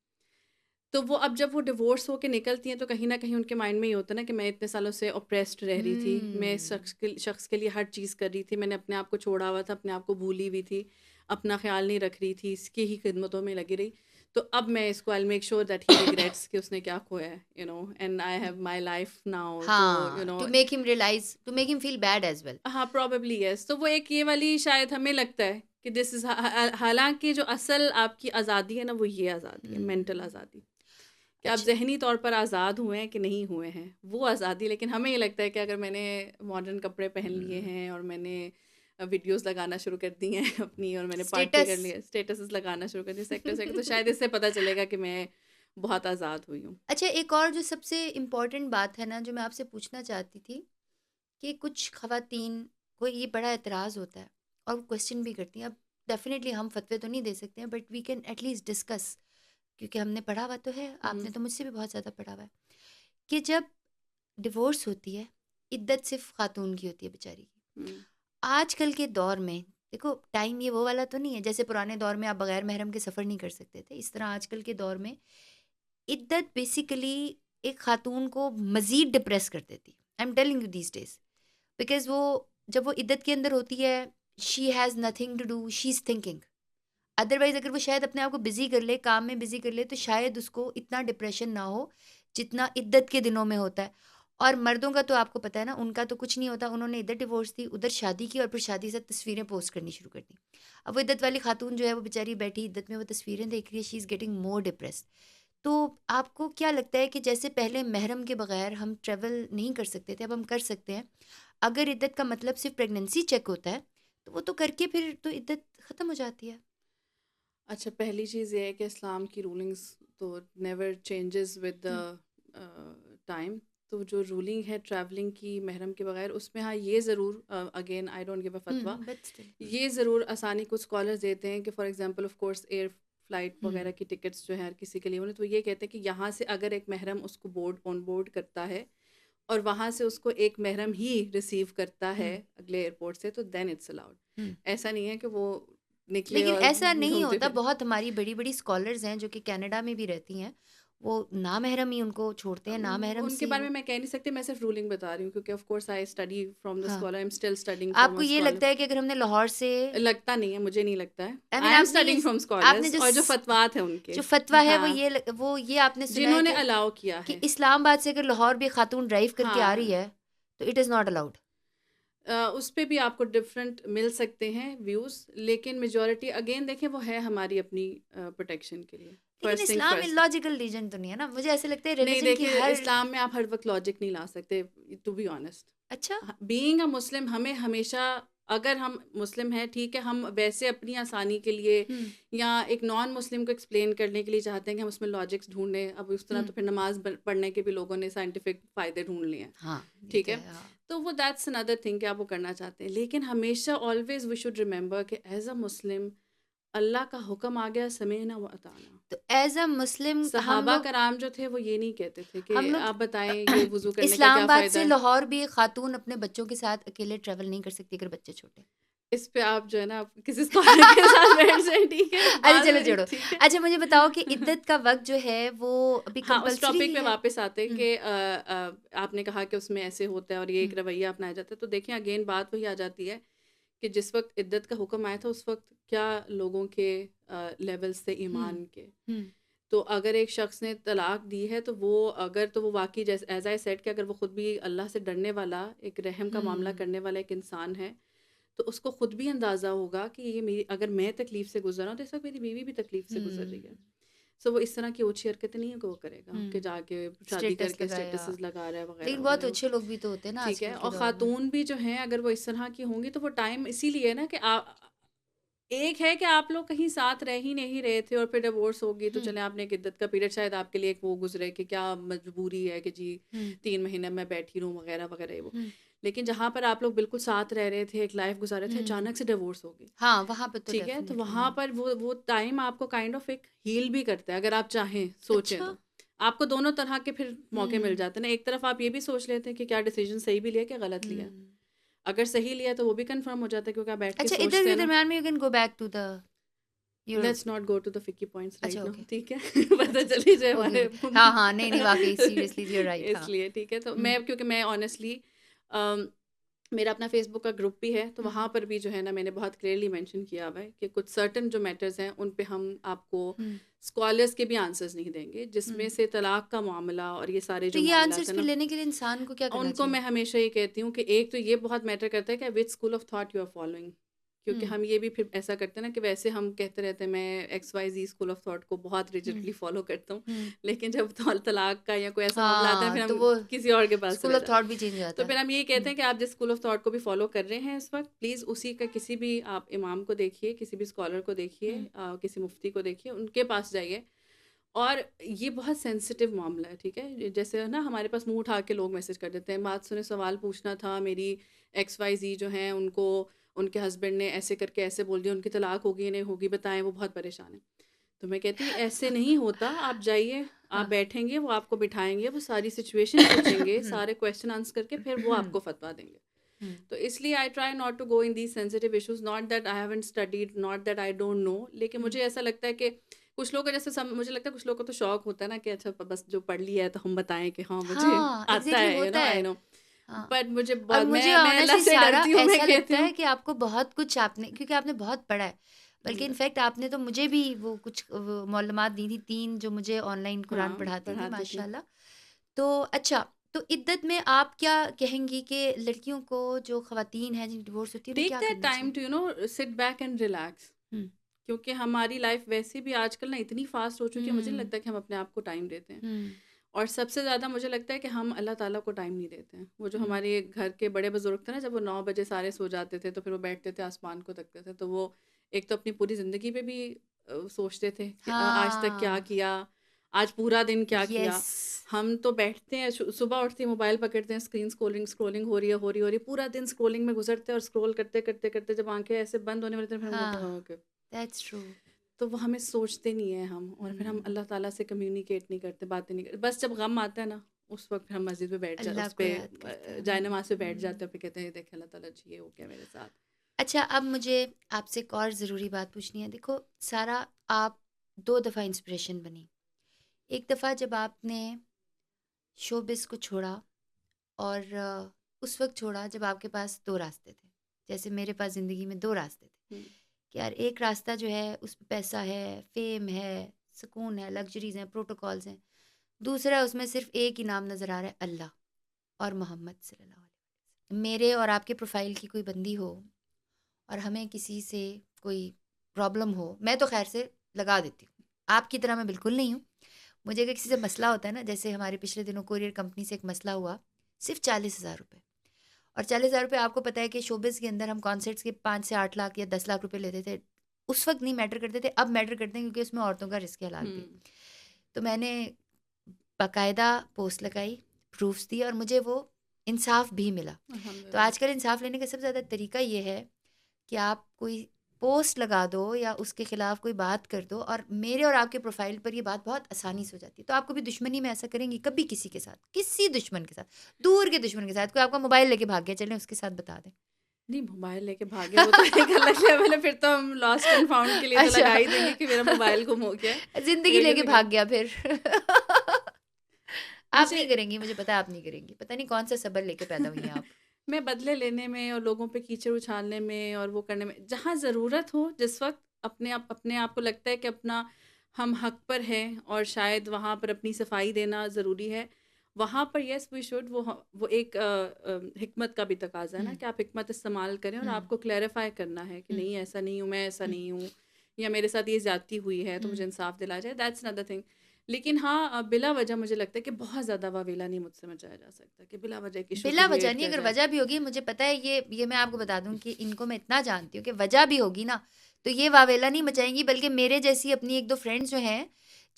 B: تو وہ اب جب وہ ڈیورس ہو کے نکلتی ہیں تو کہیں نہ کہیں ان کے مائنڈ میں یہ ہوتا ہے نا کہ میں اتنے سالوں سے اوپریسڈ رہ رہی تھی, میں اس شخص کے لیے ہر چیز کر رہی تھی, میں نے اپنے آپ کو چھوڑا ہوا تھا, اپنے آپ کو بھولی ہوئی تھی, اپنا خیال نہیں رکھ رہی تھی, اس کی ہی خدمتوں میں لگی رہی. تو اب میں اس کو I'll make sure that he regrets کہ اس نے کیا کھویا ہے, and I have my life now.
A: to make him realize, to make him feel bad as well.
B: ہاں, probably yes. تو وہ ایک یہ والی شاید ہمیں لگتا ہے کہ دس از, حالانکہ جو اصل آپ کی آزادی ہے نا وہ یہ آزادی ہے, مینٹل آزادی, کہ آپ ذہنی طور پر آزاد ہوئے ہیں کہ نہیں ہوئے ہیں, وہ آزادی. لیکن ہمیں یہ لگتا ہے کہ اگر میں نے ماڈرن کپڑے پہن لیے ہیں اور میں نے ویڈیوز لگانا شروع کر دی ہیں اپنی, اور میں نے پارٹی کر لی ہے, اسٹیٹسز لگانا شروع کر دی سیکٹر سے, تو شاید اس سے پتہ چلے گا کہ میں بہت آزاد ہوئی ہوں.
A: اچھا, ایک اور جو سب سے امپورٹنٹ بات ہے نا جو میں آپ سے پوچھنا چاہتی تھی, کہ کچھ خواتین کو یہ بڑا اعتراض ہوتا ہے اور وہ کوشچن بھی کرتی ہیں. اب ڈیفینیٹلی ہم فتوے تو نہیں دے سکتے ہیں, but we can at least discuss, کیونکہ ہم نے پڑھا ہوا تو ہے, آپ نے تو مجھ سے بھی بہت زیادہ پڑھا ہوا ہے, کہ جب ڈیورس ہوتی ہے عدت صرف خاتون کی ہوتی ہے بیچاری کی. آج کل کے دور میں دیکھو, ٹائم یہ وہ والا تو نہیں ہے جیسے پرانے دور میں آپ بغیر محرم کے سفر نہیں کر سکتے تھے, اس طرح آج کل کے دور میں عدت بیسیکلی ایک خاتون کو مزید ڈپریس کر دیتی. I am telling you these days, because وہ جب وہ عدت کے اندر ہوتی ہے, she has nothing to do, she is thinking. Otherwise اگر وہ شاید اپنے آپ کو بزی کر لے, کام میں بزی کر لے, تو شاید اس کو اتنا ڈپریشن نہ ہو جتنا عدت کے دنوں میں ہوتا ہے. اور مردوں کا تو آپ کو پتہ ہے نا, ان کا تو کچھ نہیں ہوتا, انہوں نے ادھر ڈیورس دی, ادھر شادی کی, اور پھر شادی سے تصویریں پوسٹ کرنی شروع کر دی. اب وہ عدت والی خاتون جو ہے وہ بیچاری بیٹھی عدت میں, وہ تصویریں دیکھ رہی ہے, شی از گیٹنگ مور ڈپریسڈ. تو آپ کو کیا لگتا ہے کہ جیسے پہلے محرم کے بغیر ہم ٹریول نہیں کر سکتے تھے, اب ہم کر سکتے ہیں. اگر عدت کا مطلب صرف پریگننسی چیک ہوتا ہے تو وہ تو کر کے پھر تو عدت ختم ہو جاتی ہے.
B: اچھا, پہلی چیز یہ ہے کہ اسلام کی رولنگس تو never changes with the time. تو جو رولنگ ہے ٹریولنگ کی محرم کے بغیر, اس میں ہاں یہ ضرور, again I don't give a فتویٰ, یہ ضرور آسانی کچھ اسکالرز دیتے ہیں کہ for example of course air flight وغیرہ کی ٹکٹس جو ہے ہر کسی کے لیے انہیں, تو یہ کہتے ہیں کہ یہاں سے اگر ایک محرم اس کو آن بورڈ کرتا ہے اور وہاں سے اس کو ایک محرم ہی ریسیو کرتا ہے اگلے ایئرپورٹ سے, تو دین اٹس الاؤڈ. ایسا نہیں ہے کہ وہ نکلے.
A: لیکن ایسا نہیں ہوتا, بہت ہماری بڑی بڑی اسکالرز ہیں جو کہ کینیڈا میں بھی رہتی ہیں, وہ نامحرم ہی ان کو چھوڑتے ہیں, نامحرم
B: ان کے بارے میں کہہ نہیں سکتی, میں صرف رولنگ بتا رہی ہوں کیونکہ of course I study from the scholar, I am still studying.
A: آپ کو یہ لگتا ہے کہ اگر ہم نے لاہور سے,
B: لگتا نہیں ہے, مجھے نہیں لگتا ہے, I am studying from scholars, اور جو فتویٰ ہیں ان کے,
A: جو فتویٰ ہے وہ یہ آپ نے سنا
B: جنہوں نے الاؤ کیا ہے
A: کہ اسلام آباد سے اگر لاہور بھی خاتون ڈرائیو کر کے آ رہی ہے تو اٹ از ناٹ الاؤڈ.
B: اس پہ بھی آپ کو ڈفرینٹ مل سکتے ہیں ویوز, لیکن میجورٹی اگین دیکھیں وہ ہے ہماری اپنی پروٹیکشن کے لیے.
A: لیکن اسلام لاجیکل ریلیجن تو نہیں ہے نا, مجھے ایسے لگتا ہے
B: نہیں, دیکھیں اسلام میں آپ ہر وقت لاجک نہیں لا سکتے, ٹو بی آنیسٹ.
A: اچھا,
B: بینگ اے مسلم, ہمیں ہمیشہ, اگر ہم مسلم ہیں ٹھیک ہے, ہم ویسے اپنی آسانی کے لیے یا ایک نان مسلم کو ایکسپلین کرنے کے لیے چاہتے ہیں کہ ہم اس میں لاجکس ڈھونڈیں. اب اس طرح تو پھر نماز پڑھنے کے بھی لوگوں نے سائنٹیفک فائدے ڈھونڈ لیے ہیں, ٹھیک ہے, تو وہ دیٹس another thing کہ آپ وہ کرنا چاہتے ہیں. لیکن ہمیشہ always we should remember کہ ایز اے مسلم اللہ کا حکم آ گیا سمعنا و اطعنا.
A: تو ایز اے مسلم
B: صحابہ کرام جو تھے وہ یہ نہیں کہتے تھے کہ آپ بتائیں یہ وضو کرنے کا
A: اسلام
B: کیا
A: آباد
B: فائدہ
A: سے
B: ہے.
A: لاہور بھی ایک خاتون اپنے بچوں کے ساتھ اکیلے ٹریول نہیں کر سکتی اگر بچے چھوٹے.
B: اس پہ آپ جو ہے نا کسی اسکالر کے ساتھ بیٹھ جائیں, ٹھیک ہے.
A: اچھا چلو چھوڑو. اچھا مجھے بتاؤ کہ عدت کا وقت جو ہے وہ ابھی
B: ہاں اس
A: کمپلسری
B: ٹاپک پہ واپس آتے ہیں کہ آپ نے کہا کہ اس میں ایسے ہوتا ہے اور یہ ایک رویہ اپنایا جاتا ہے. تو دیکھیں اگین بات وہی آ جاتی ہے کہ جس وقت عدت کا حکم آیا تھا اس وقت کیا لوگوں کے لیولز تھے ایمان کے. تو اگر ایک شخص نے طلاق دی ہے تو وہ واقعی جیسے ایز آئی سیڈ کہ اگر وہ خود بھی اللہ سے ڈرنے والا ایک رحم کا معاملہ کرنے والا ایک انسان ہے تو اس کو خود بھی اندازہ ہوگا کہ یہ اگر میں تکلیف سے گزر رہا ہوں تو اس وقت میری بیوی بھی تکلیف سے گزر رہی ہے. سو وہ اس طرح کی اونچی حرکتیں نہیں ہے کہ وہ کرے گا کہ جا کے شادی کر کے اسٹیٹسز لگا رہا ہے وغیرہ.
A: لیکن بہت اچھے لوگ بھی تو ہوتے ہیں نا,
B: ٹھیک ہے. اور خاتون بھی جو ہیں اگر وہ اس طرح کی ہوں گی تو وہ ٹائم اسی لیے نا کہ ایک ہے کہ آپ لوگ کہیں ساتھ رہ ہی نہیں رہے تھے اور پھر ڈیورس ہوگی تو چلیں آپ نے ایک عدت کا پیریڈ شاید آپ کے لیے ایک وہ گزرے کہ کیا مجبوری ہے کہ جی 3 مہینے میں بیٹھی رہوں وغیرہ وغیرہ. وہ لیکن جہاں پر آپ لوگ بالکل ساتھ رہ رہے تھے ایک لائف گزار رہے تھے اچانک سے ڈیورس ہوگی,
A: ہاں وہاں پہ تو
B: ٹھیک ہے. تو وہاں پر وہ ٹائم آپ کو کائنڈ آف ایک ہیل بھی کرتا ہے اگر آپ چاہیں سوچیں تو آپ کو دونوں طرح کے پھر موقع مل جاتے ہیں نا. ایک طرف آپ یہ بھی سوچ لیتے ہیں کہ کیا ڈیسیجن صحیح بھی لیا کہ غلط لیا. اگر صحیح لیا تو وہ بھی کنفرم ہو جاتا ہے کیونکہ آپ بیٹھ کے سوچتے ہیں.
A: اچھا ادھر درمیان میں you can go back to the
B: let's not go to the فکی پوائنٹس رائٹ ناؤ, ٹھیک ہے. پتہ چلی جائے ہمارے
A: ہاں نہیں واقعی سیریسلی یو آر رائٹ.
B: اس لیے ٹھیک ہے. تو کیونکہ میں آنیسٹلی میرا اپنا فیس بک کا گروپ بھی ہے تو وہاں پر بھی جو ہے نا میں نے بہت کلیئرلی مینشن کیا ہوا ہے کہ کچھ سرٹن جو میٹرز ہیں ان پہ ہم آپ کو اسکالرس کے بھی آنسرز نہیں دیں گے جس میں سے طلاق کا معاملہ اور یہ سارے جو
A: آنسرز پہ لینے کے لیے انسان کو کیا کرنا
B: ان کو میں ہمیشہ یہ کہتی ہوں کہ ایک تو یہ بہت میٹر کرتا ہے کہ which school of thought you are following. کیونکہ ہم یہ بھی پھر ایسا کرتے ہیں نا کہ ویسے ہم کہتے رہتے ہیں میں XYZ اسکول آف تھاٹ کو بہت ریجڈلی فالو کرتا ہوں, لیکن جب طلاق کا یا کوئی ایسا معاملہ آتا ہے پھر ہم کسی اور کے پاس
A: اسکول آف تھاٹ بھی چینج ہو جاتا ہے.
B: تو پھر ہم یہ کہتے ہیں کہ آپ جس اسکول آف تھاٹ کو بھی فالو کر رہے ہیں اس وقت پلیز اسی کا کسی بھی آپ امام کو دیکھیے, کسی بھی اسکالر کو دیکھیے, کسی مفتی کو دیکھیے, ان کے پاس جائیے. اور یہ بہت سینسٹیو معاملہ ہے, ٹھیک ہے. جیسے نا ہمارے پاس منہ اٹھا کے لوگ میسج کر دیتے ہیں بات سنے سوال پوچھنا تھا, میری XYZ جو ہیں ان کو ان کے ہسبینڈ نے ایسے کر کے ایسے بول دیا, ان کی طلاق ہوگی یا نہیں ہوگی بتائیں, وہ بہت پریشان ہیں. تو میں کہتی ہوں ایسے نہیں ہوتا, آپ جائیے, آپ بیٹھیں گے, وہ آپ کو بٹھائیں گے, وہ ساری سچویشن پوچھیں گے, سارے کویشچن آنسر کر کے پھر وہ آپ کو فتویٰ دیں گے. تو اس لیے I try not to go in these sensitive issues, not that I haven't studied, not that I don't know, لیکن مجھے ایسا لگتا ہے کہ کچھ لوگ جیسے مجھے لگتا ہے کچھ لوگوں کو تو شوق ہوتا ہے نا کہ اچھا بس جو پڑھ لیا ہے تو ہم بتائیں کہ ہاں مجھے آتا ہے, بٹ مجھے اللہ سے ڈرتی ہوں,
A: ایسا لگتا ہے کہ آپ کو بہت کچھ آپ نے, کیونکہ آپ نے بہت پڑھا ہے, بلکہ انفیکٹ آپ نے تو مجھے بھی وہ کچھ معلومات دی تھی 3 جو مجھے آن لائن قرآن پڑھاتی تھی ماشاء اللہ. تو اچھا تو عدت میں آپ کیا کہیں گی کہ لڑکیوں کو جو خواتین ہیں جن ڈیورس ہوتی ہے کیا کرنا
B: time to sit back and relax, کیونکہ ہماری لائف ویسے بھی آج کل نا اتنی فاسٹ ہو چکی ہے, مجھے نہیں لگتا کہ ہم اپنے آپ کو ٹائم دیتے ہیں. اور سب سے زیادہ مجھے لگتا ہے کہ ہم اللہ تعالیٰ کو ٹائم نہیں دیتے ہیں. وہ جو ہمارے گھر کے بڑے بزرگ تھے نا, جب وہ 9 بجے سارے سو جاتے تھے تو پھر وہ بیٹھتے تھے آسمان کو تکتے تھے, تو وہ ایک تو اپنی پوری زندگی پہ بھی سوچتے تھے کہ آج تک کیا کیا, آج پورا دن کیا کیا. ہم تو بیٹھتے ہیں صبح اٹھتے ہیں موبائل پکڑتے ہیں, اسکرین اسکرولنگ ہو رہی ہے, پورا دن اسکرولنگ میں گزرتے ہیں, اور اسکرول کرتے کرتے کرتے جب آنکھیں ایسے بند ہونے والے تھے تو وہ ہمیں سوچتے نہیں ہیں ہم, اور پھر ہم اللہ تعالیٰ سے کمیونیکیٹ نہیں کرتے, باتیں نہیں کرتے. بس جب غم آتا ہے نا اس وقت پھر ہم مسجد پہ بیٹھ جاتے, اس پہ جائے نماز پہ بیٹھ جاتے ہیں, پھر کہتے ہیں دیکھیں اللہ تعالیٰ جی یہ ہو گیا میرے ساتھ.
A: اچھا اب مجھے آپ سے ایک اور ضروری بات پوچھنی ہے. دیکھو سارا, آپ 2 دفعہ انسپریشن بنی. ایک دفعہ جب آپ نے شوبز کو چھوڑا, اور اس وقت چھوڑا جب آپ کے پاس 2 راستے تھے, جیسے میرے پاس زندگی میں 2 راستے تھے کہ یار ایک راستہ جو ہے اس پہ پیسہ ہے, فیم ہے, سکون ہے, لگژریز ہیں, پروٹوکالز ہیں. دوسرا اس میں صرف ایک ہی نام نظر آ رہا ہے, اللہ اور محمد صلی اللہ علیہ وسلم. میرے اور آپ کے پروفائل کی کوئی بندی ہو اور ہمیں کسی سے کوئی پرابلم ہو, میں تو خیر سے لگا دیتی ہوں, آپ کی طرح میں بالکل نہیں ہوں. مجھے اگر کسی سے مسئلہ ہوتا ہے نا, جیسے ہمارے پچھلے دنوں کوریئر کمپنی سے ایک مسئلہ ہوا, صرف 40,000 روپے, اور 40,000 روپے آپ کو پتہ ہے کہ شوبز کے اندر ہم کانسرٹس کے 5 سے 8 لاکھ یا 10 لاکھ روپے لیتے تھے. اس وقت نہیں میٹر کرتے تھے, اب میٹر کرتے ہیں کیونکہ اس میں عورتوں کا رزق حلال بھی. تو میں نے باقاعدہ پوسٹ لگائی, پروفس دی, اور مجھے وہ انصاف بھی ملا. تو آج کل انصاف لینے کا سب سے زیادہ طریقہ یہ ہے کہ آپ کوئی پوسٹ لگا دو یا اس کے خلاف کوئی بات کر دو اور میرے اور آپ کے پروفائل پر یہ بات بہت آسانی سے ہو جاتی ہے. تو آپ کبھی دشمنی میں ایسا کریں گی کبھی کسی کے ساتھ, کسی دشمن کے ساتھ, دور کے دشمن کے ساتھ, کوئی آپ کا موبائل لے کے بھاگ گیا, چلیں اس کے ساتھ بتا دیں.
B: نہیں موبائل لے کے بھاگے وہ تو ایک الگ لیول ہے, پھر تو ہم لاسٹ اینڈ فاؤنڈ کے لیے تو لگا ہی دیں گے کہ میرا موبائل گم ہو گیا,
A: زندگی لے کے بھاگ گیا پھر. آپ نہیں
B: مجھے
A: کریں گی, مجھے پتا ہے آپ نہیں کریں گی, پتہ نہیں کون سا صبر لے کے پیدا ہوئی ہیں آپ.
B: میں بدلے لینے میں اور لوگوں پہ کیچڑ اچھالنے میں اور وہ کرنے میں, جہاں ضرورت ہو جس وقت اپنے آپ کو لگتا ہے کہ اپنا ہم حق پر ہیں اور شاید وہاں پر اپنی صفائی دینا ضروری ہے, وہاں پر یس وی شوڈ, وہ ایک حکمت کا بھی تقاضا ہے نا کہ آپ حکمت استعمال کریں اور آپ کو کلیریفائی کرنا ہے کہ نہیں ایسا نہیں ہوں, میں ایسا نہیں ہوں, یا میرے ساتھ یہ زیادتی ہوئی ہے تو مجھے انصاف دلا جائے, دیٹس another thing. لیکن ہاں بلا وجہ مجھے لگتا ہے کہ بہت زیادہ واویلا نہیں مجھ سے مچایا جا سکتا, کہ بلا وجہ کی
A: بلا وجہ نہیں, اگر وجہ بھی ہوگی, مجھے پتا ہے یہ میں آپ کو بتا دوں کہ ان کو میں اتنا جانتی ہوں کہ وجہ بھی ہوگی نا تو یہ واویلا نہیں مچائیں گی, بلکہ میرے جیسی اپنی ایک دو فرینڈس جو ہیں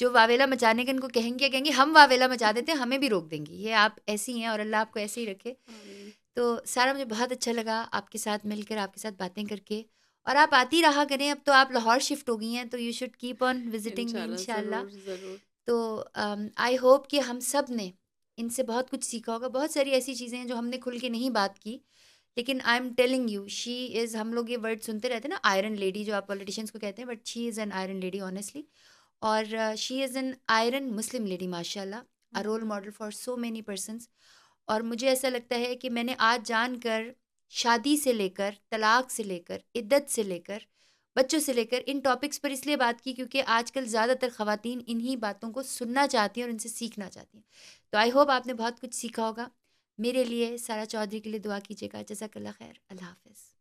A: جو واویلا مچانے کا ان کو کہیں گے ہم واویلا مچا دیتے ہیں, ہمیں بھی روک دیں گی. یہ آپ ایسی ہیں اور اللہ آپ کو ایسے ہی رکھے. تو سارا مجھے بہت اچھا لگا آپ کے ساتھ مل کر, آپ کے ساتھ باتیں کر کے, اور آپ آتی رہا کریں. اب تو آپ لاہور شفٹ ہو گئی ہیں تو you should keep on visiting me انشاءاللہ. تو آئی ہوپ کہ ہم سب نے ان سے بہت کچھ سیکھا ہوگا. بہت ساری ایسی چیزیں ہیں جو ہم نے کھل کے نہیں بات کی, لیکن I am telling you she is, ہم لوگ یہ ورڈ سنتے رہتے ہیں نا آئرن لیڈی, جو آپ پولیٹیشینس کو کہتے ہیں, but she is an iron lady honestly. اور she is an iron Muslim lady ماشاء اللہ, a role model for so many persons. اور مجھے ایسا لگتا ہے کہ میں نے آج جان کر شادی سے لے کر طلاق سے لے کر عدت سے لے کر بچوں سے لے کر ان ٹاپکس پر اس لیے بات کی کیونکہ آج کل زیادہ تر خواتین انہی باتوں کو سننا چاہتی ہیں اور ان سے سیکھنا چاہتی ہیں. تو آئی ہوپ آپ نے بہت کچھ سیکھا ہوگا. میرے لیے سارا چودھری کے لیے دعا کیجیے گا. جزاک اللہ خیر. اللہ حافظ.